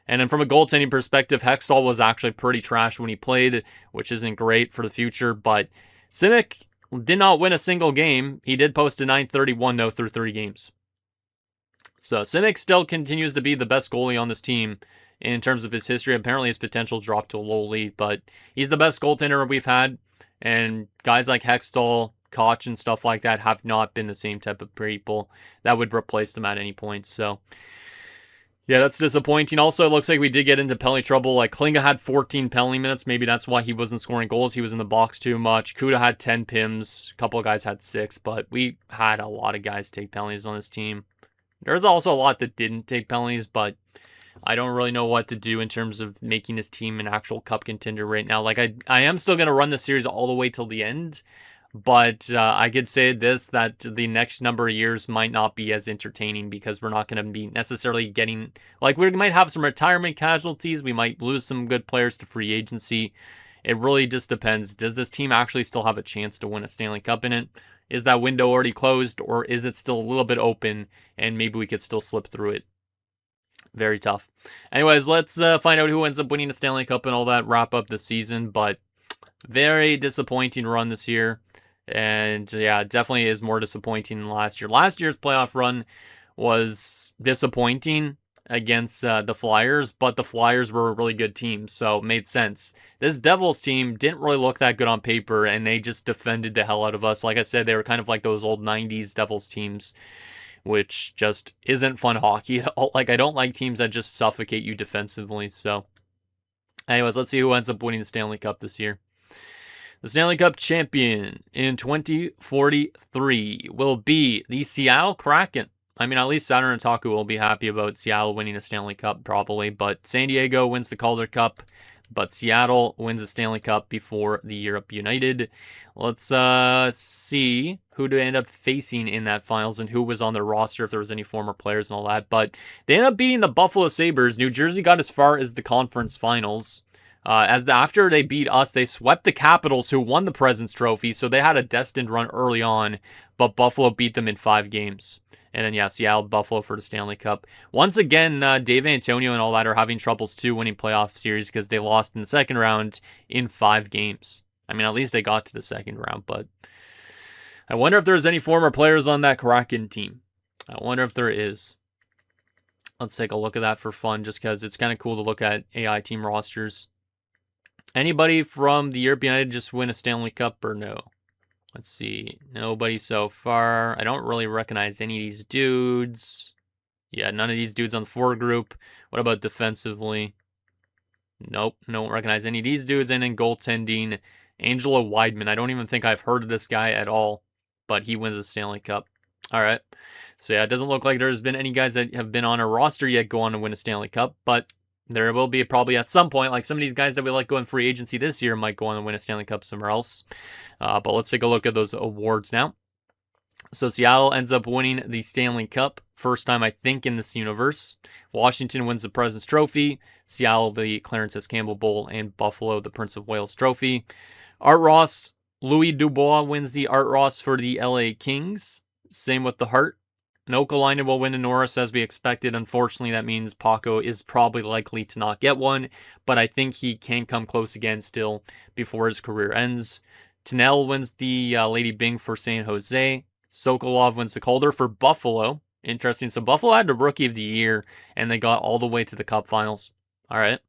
And then from a goaltending perspective, Hextall was actually pretty trash when he played, which isn't great for the future. But Simic did not win a single game. He did post a .931 though through 3 games. So Simic still continues to be the best goalie on this team in terms of his history. Apparently his potential dropped to a low lead, but he's the best goaltender we've had. And guys like Hextall, Koch, and stuff like that have not been the same type of people that would replace them at any point. So yeah, that's disappointing. Also, it looks like we did get into penalty trouble. Like, Klinga had 14 penalty minutes. Maybe that's why he wasn't scoring goals. He was in the box too much. Kuda had 10 PIMs. A couple of guys had 6, but we had a lot of guys take penalties on this team. There's also a lot that didn't take penalties, but I don't really know what to do in terms of making this team an actual cup contender right now. Like, I am still going to run the series all the way till the end, but I could say this, that the next number of years might not be as entertaining because we're not going to be necessarily getting, like, we might have some retirement casualties. We might lose some good players to free agency. It really just depends. Does this team actually still have a chance to win a Stanley Cup in it? Is that window already closed, or is it still a little bit open and maybe we could still slip through it? Very tough. Anyways, let's find out who ends up winning the Stanley Cup and all that, wrap up the season. But very disappointing run this year. And yeah, it definitely is more disappointing than last year. Last year's playoff run was disappointing. against the Flyers, but the Flyers were a really good team, so it made sense. This Devils team didn't really look that good on paper, and they just defended the hell out of us. Like I said, they were kind of like those old 90s Devils teams, which just isn't fun hockey at all. Like, I don't like teams that just suffocate you defensively, so... Anyways, let's see who ends up winning the Stanley Cup this year. The Stanley Cup champion in 2043 will be the Seattle Kraken. I mean, at least Saturn and Taku will be happy about Seattle winning a Stanley Cup, probably. But San Diego wins the Calder Cup, but Seattle wins the Stanley Cup before the Europe United. Let's see who to end up facing in that finals and who was on their roster, if there was any former players and all that. But they ended up beating the Buffalo Sabres. New Jersey got as far as the conference finals. After they beat us, they swept the Capitals, who won the President's Trophy, so they had a destined run early on, but Buffalo beat them in 5 games. And then, yeah, Seattle, Buffalo for the Stanley Cup. Once again, Dave Antonio and all that are having troubles, too, winning playoff series because they lost in the second round in 5 games. I mean, at least they got to the second round, but I wonder if there's any former players on that Kraken team. I wonder if there is. Let's take a look at that for fun, just because it's kind of cool to look at AI team rosters. Anybody from the Europe United just win a Stanley Cup or no? Let's see. Nobody so far. I don't really recognize any of these dudes. Yeah, none of these dudes on the forward group. What about defensively? Nope, don't recognize any of these dudes. And in goaltending, Angelo Weidman. I don't even think I've heard of this guy at all, but he wins the Stanley Cup. All right. So yeah, it doesn't look like there's been any guys that have been on a roster yet go on to win a Stanley Cup, but there will be probably at some point, like some of these guys that we like going free agency this year might go on and win a Stanley Cup somewhere else. But let's take a look at those awards now. So Seattle ends up winning the Stanley Cup. First time, I think, in this universe. Washington wins the President's Trophy. Seattle, the Clarence S. Campbell Bowl. And Buffalo, the Prince of Wales Trophy. Art Ross, Louis Dubois wins the Art Ross for the LA Kings. Same with the Hart. Nokalainen will win a Norris as we expected. Unfortunately, that means Paco is probably likely to not get one, but I think he can come close again still before his career ends. Tunnell wins the Lady Byng for San Jose. Sokolov wins the Calder for Buffalo. Interesting. So Buffalo had the Rookie of the Year, and they got all the way to the Cup Finals. All right.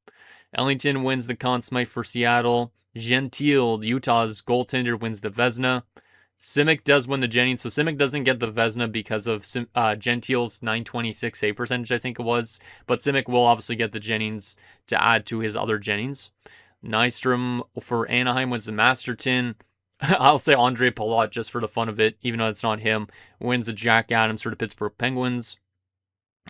Ellington wins the Conn Smythe for Seattle. Gentile, Utah's goaltender, wins the Vezina. Simic does win the Jennings, so Simic doesn't get the Vezina because of Gentile's 926 save percentage, I think it was. But Simic will obviously get the Jennings to add to his other Jennings. Nystrom for Anaheim wins the Masterton. I'll say Andre Palat just for the fun of it, even though it's not him. Wins the Jack Adams for the Pittsburgh Penguins.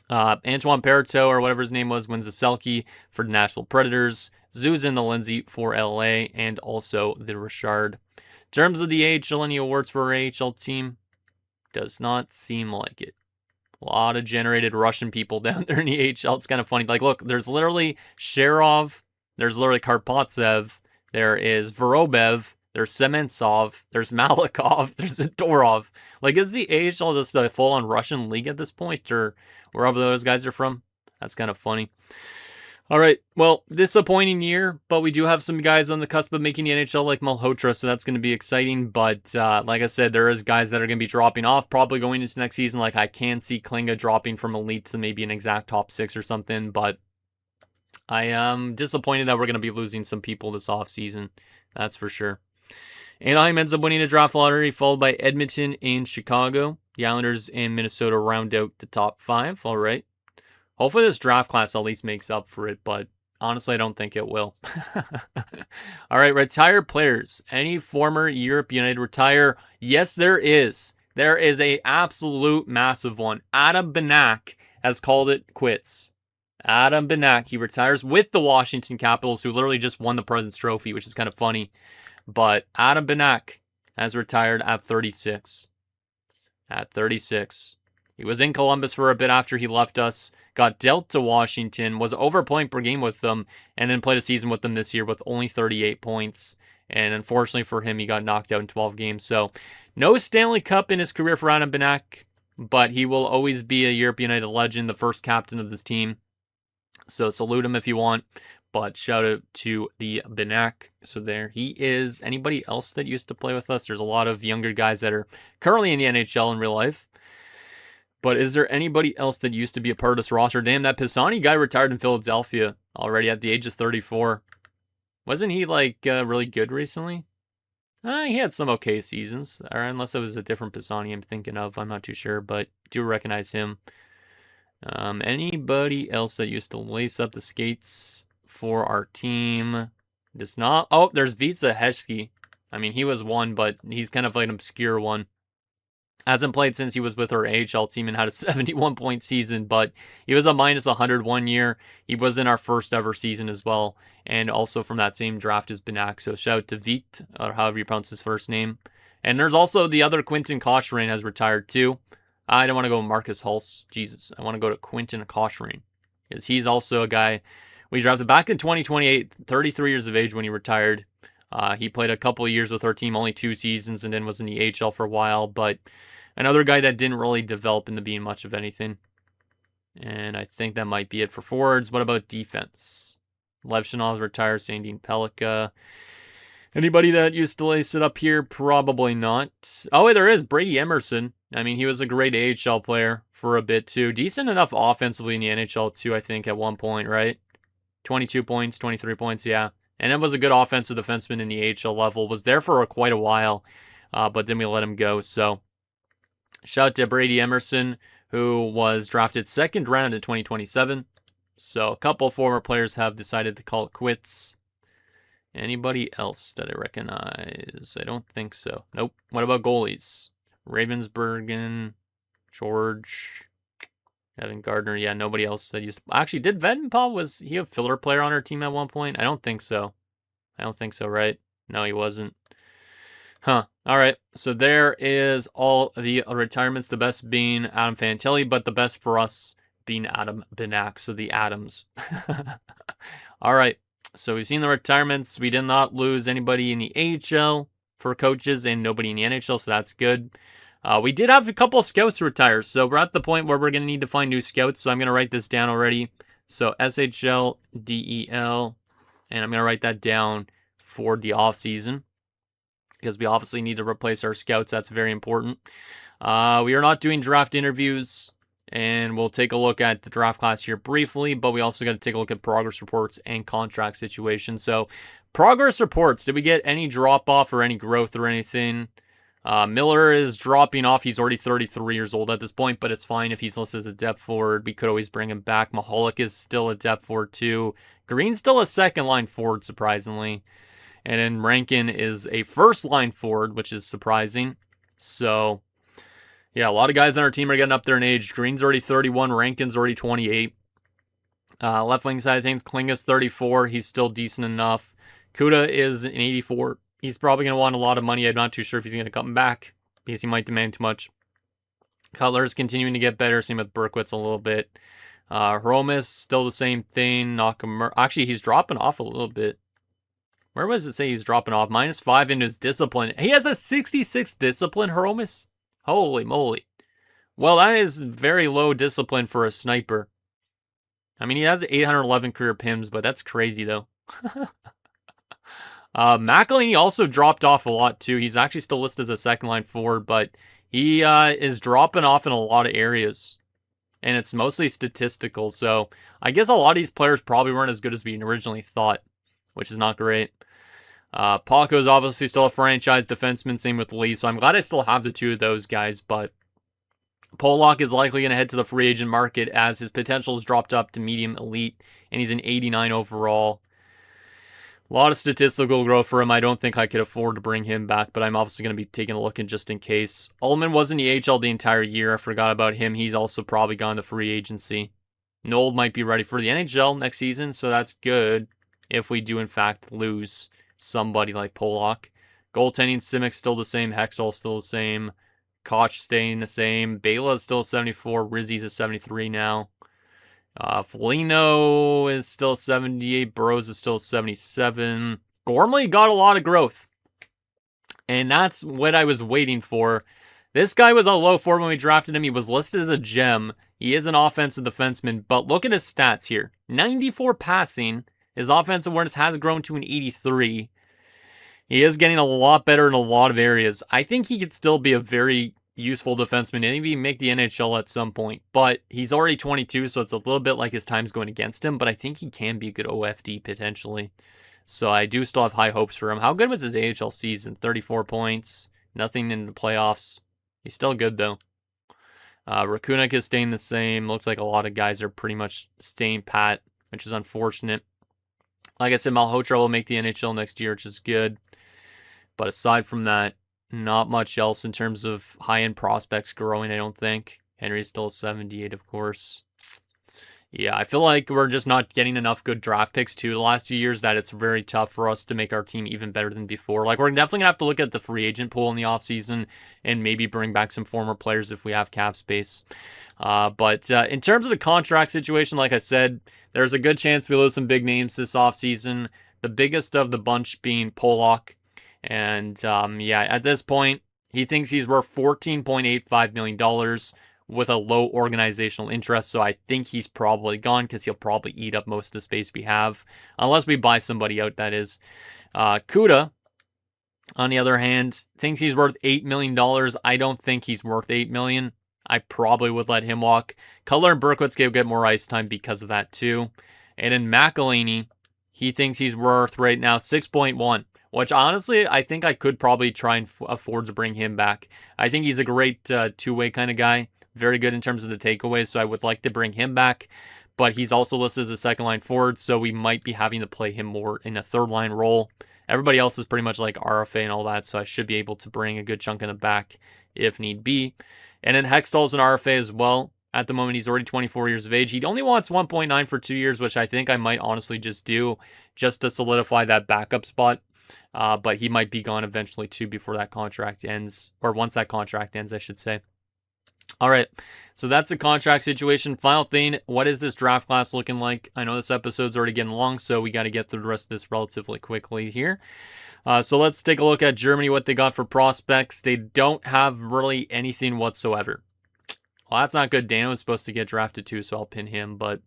Antoine Perreault, or whatever his name was, wins the Selke for the Nashville Predators. Zuzin the Lindsay for LA, and also the Richard. In terms of the AHL, any awards for our AHL team? Does not seem like it. A lot of generated Russian people down there in the AHL. It's kind of funny. Like, look, there's literally Sherov, there's literally Karpatsev, there is Vorobev, there's Sementsov, there's Malikov, there's Zadorov. Like, is the AHL just a full-on Russian league at this point, or wherever those guys are from? That's kind of funny. All right, well, disappointing year, but we do have some guys on the cusp of making the NHL like Malhotra, so that's going to be exciting. But like I said, there is guys that are going to be dropping off, probably going into next season. Like I can see Klinga dropping from elite to maybe an exact top 6 or something, but I am disappointed that we're going to be losing some people this offseason. That's for sure. Anaheim ends up winning the draft lottery, followed by Edmonton and Chicago. The Islanders and Minnesota round out the top 5. All right. Hopefully this draft class at least makes up for it, but honestly, I don't think it will. All right, retired players. Any former Europe United retire? Yes, there is. There is a absolute massive one. Adam Benak has called it quits. Adam Benak, he retires with the Washington Capitals, who literally just won the President's Trophy, which is kind of funny. But Adam Benak has retired at 36. At 36. He was in Columbus for a bit after he left us, got dealt to Washington, was over a point per game with them, and then played a season with them this year with only 38 points. And unfortunately for him, he got knocked out in 12 games. So no Stanley Cup in his career for Adam Benak, but he will always be a Europe United legend, the first captain of this team. So salute him if you want, but shout out to the Benak. So there he is. Anybody else that used to play with us? There's a lot of younger guys that are currently in the NHL in real life. But is there anybody else that used to be a part of this roster? Damn, that Pisani guy retired in Philadelphia already at the age of 34. Wasn't he, like, really good recently? He had some okay seasons, or unless it was a different Pisani I'm thinking of. I'm not too sure, but do recognize him. Anybody else that used to lace up the skates for our team? Does not. Oh, there's Vitsa Heshki. I mean, he was one, but he's kind of like an obscure one. Hasn't played since he was with our AHL team and had a 71-point season, but he was a minus 101 year. He was in our first ever season as well, and also from that same draft as Benak. So shout out to Vit, or however you pronounce his first name. And there's also the other Quinton Koshrain has retired too. I don't want to go Marcus Hulse. Jesus, I want to go to Quinton Koshrain, because he's also a guy we drafted back in 2028, 33 years of age when he retired. He played a couple of years with our team, only 2 seasons, and then was in the AHL for a while, but another guy that didn't really develop into being much of anything. And I think that might be it for forwards. What about defense? Lev Shanov retired, Sandine Pelika. Anybody that used to lace it up here? Probably not. Oh, wait, there is Brady Emerson. I mean, he was a great AHL player for a bit too. Decent enough offensively in the NHL too, I think, at one point, right? 22 points, 23 points, yeah. And it was a good offensive defenseman in the AHL level. Was there for quite a while, but then we let him go. So shout out to Brady Emerson, who was drafted 2nd round in 2027. So a couple former players have decided to call it quits. Anybody else that I recognize? I don't think so. Nope. What about goalies? Ravensbergen, George, Evan Gardner. Yeah, nobody else that used to... Actually, did Vedenpaw, was he a filler player on our team at one point? I don't think so. I don't think so, right? No, he wasn't. Huh. All right. So there is all the retirements. The best being Adam Fantilli, but the best for us being Adam Benak. So the Adams. All right. So we've seen the retirements. We did not lose anybody in the AHL for coaches and nobody in the NHL, so that's good. We did have a couple of scouts retire, so we're at the point where we're going to need to find new scouts, so I'm going to write this down already. So SHL, DEL, and I'm going to write that down for the offseason, because we obviously need to replace our scouts. That's very important. We are not doing draft interviews, and we'll take a look at the draft class here briefly, but we also got to take a look at progress reports and contract situations. So progress reports, did we get any drop-off or any growth or anything? Miller is dropping off. He's already 33 years old at this point, but it's fine if he's listed as a depth forward. We could always bring him back. Mahalik is still a depth forward too. Green's still a second-line forward, surprisingly. And then Rankin is a first-line forward, which is surprising. So yeah, a lot of guys on our team are getting up there in age. Green's already 31. Rankin's already 28. Left wing side of things, Klinga's 34. He's still decent enough. Kuda is an 84. He's probably going to want a lot of money. I'm not too sure if he's going to come back because he might demand too much. Cutler's continuing to get better. Same with Berkowitz a little bit. Hromis, still the same thing. Nakamura. Actually, he's dropping off a little bit. Where was it say he's dropping off? -5 into his discipline. He has a 66 discipline, Hromis. Holy moly. Well, that is very low discipline for a sniper. I mean, he has 811 career PIMs, but that's crazy, though. McElhinney also dropped off a lot, too. He's actually still listed as a second-line forward, but he is dropping off in a lot of areas. And it's mostly statistical, so I guess a lot of these players probably weren't as good as we originally thought, which is not great. Paco is obviously still a franchise defenseman, same with Lee, so I'm glad I still have the two of those guys, but Pollock is likely going to head to the free agent market as his potential has dropped up to medium elite, and he's an 89 overall. A lot of statistical growth for him. I don't think I could afford to bring him back, but I'm obviously going to be taking a look in just in case. Ullman was in the AHL the entire year. I forgot about him. He's also probably gone to free agency. Nold might be ready for the NHL next season, so that's good if we do in fact lose somebody like Pollock. Goaltending, Simic still the same. Hextall still the same. Koch staying the same. Bela is still 74. Rizzi's at 73 now. Foligno is still 78. Burrows is still 77. Gormley got a lot of growth. And that's what I was waiting for. This guy was a low forward when we drafted him. He was listed as a gem. He is an offensive defenseman. But look at his stats here. 94 passing. His offensive awareness has grown to an 83. He is getting a lot better in a lot of areas. I think he could still be a very, useful defenseman and maybe make the NHL at some point. But he's already 22, so it's a little bit like his time's going against him. But I think he can be a good OFD potentially. So I do still have high hopes for him. How good was his AHL season? 34 points, nothing in the playoffs. He's still good though. Rakunik is staying the same. Looks like a lot of guys are pretty much staying pat, which is unfortunate. Like I said, Malhotra will make the NHL next year, which is good. But aside from that, not much else in terms of high-end prospects growing, I don't think. Henry's still 78, of course. Yeah, I feel like we're just not getting enough good draft picks, too, the last few years, that it's very tough for us to make our team even better than before. Like, we're definitely going to have to look at the free agent pool in the offseason and maybe bring back some former players if we have cap space. But in terms of the contract situation, like I said, there's a good chance we lose some big names this offseason. The biggest of the bunch being Polak. And yeah, at this point, he thinks he's worth $14.85 million with a low organizational interest. So I think he's probably gone because he'll probably eat up most of the space we have. Unless we buy somebody out, that is. Kuda, on the other hand, thinks he's worth $8 million. I don't think he's worth $8 million. I probably would let him walk. Cutler and Berkowitz get more ice time because of that too. And then McElhaney, he thinks he's worth right now 6.1. Which, honestly, I think I could probably try and afford to bring him back. I think he's a great two-way kind of guy. Very good in terms of the takeaways, so I would like to bring him back. But he's also listed as a second-line forward, so we might be having to play him more in a third-line role. Everybody else is pretty much like RFA and all that, so I should be able to bring a good chunk in the back if need be. And then Hextall's an RFA as well. At the moment, he's already 24 years of age. He only wants 1.9 for 2 years, which I think I might honestly just do just to solidify that backup spot. But he might be gone eventually too before that contract ends, or once that contract ends, I should say. All right, so that's the contract situation. Final thing, what is this draft class looking like? I know this episode's already getting long, so we got to get through the rest of this relatively quickly here. So let's take a look at Germany, what they got for prospects. They don't have really anything whatsoever. Well, that's not good. Dano was supposed to get drafted too, so I'll pin him, but...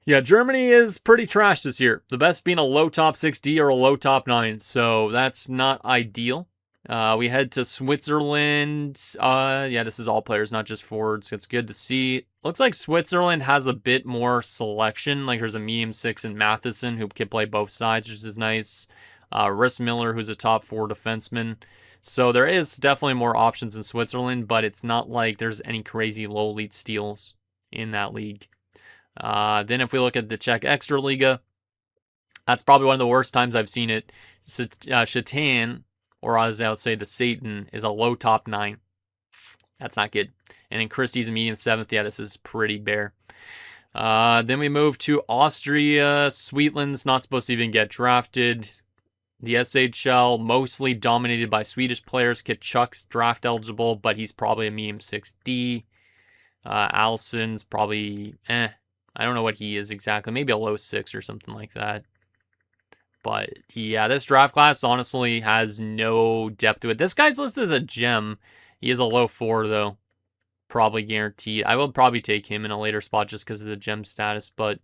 yeah, Germany is pretty trash this year. The best being a low top 6D or a low top 9, so that's not ideal. We head to Switzerland. Yeah, this is all players, not just forwards. It's good to see. Looks like Switzerland has a bit more selection. Like there's a medium 6 in Matheson who can play both sides, which is nice. Rhys Miller, who's a top 4 defenseman. So there is definitely more options in Switzerland, but it's not like there's any crazy low elite steals in that league. Then if we look at the Czech Extraliga, that's probably one of the worst times I've seen it. Shatan, or as I would say, the Satan, is a low top 9. That's not good. And then Christie's a medium 7th. Yeah, this is pretty bare. Then we move to Austria. Sweetland's not supposed to even get drafted. The SHL, mostly dominated by Swedish players. Kachuk's draft eligible, but he's probably a medium 6D. Allison's probably, I don't know what he is exactly. Maybe a low 6 or something like that. But yeah, this draft class honestly has no depth to it. This guy's listed as a gem. He is a low 4 though. Probably guaranteed. I will probably take him in a later spot just because of the gem status. But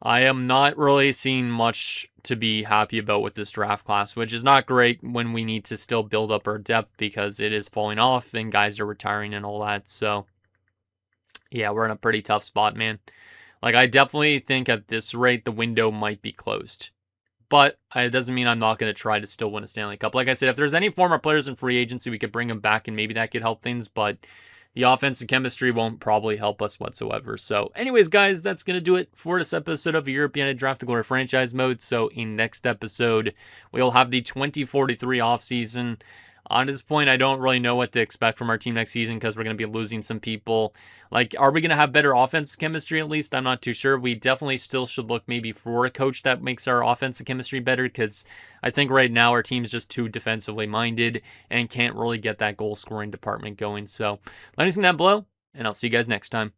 I am not really seeing much to be happy about with this draft class, which is not great when we need to still build up our depth because it is falling off and guys are retiring and all that. So yeah, we're in a pretty tough spot, man. Like, I definitely think at this rate, the window might be closed. But it doesn't mean I'm not going to try to still win a Stanley Cup. Like I said, if there's any former players in free agency, we could bring them back and maybe that could help things. But the offensive chemistry won't probably help us whatsoever. So anyways, guys, that's going to do it for this episode of European Draft to Glory franchise mode. So in next episode, we'll have the 2043 offseason. On this point, I don't really know what to expect from our team next season because we're going to be losing some people. Like, are we going to have better offensive chemistry at least? I'm not too sure. We definitely still should look maybe for a coach that makes our offensive chemistry better because I think right now our team's just too defensively minded and can't really get that goal scoring department going. So let us know down below, and I'll see you guys next time.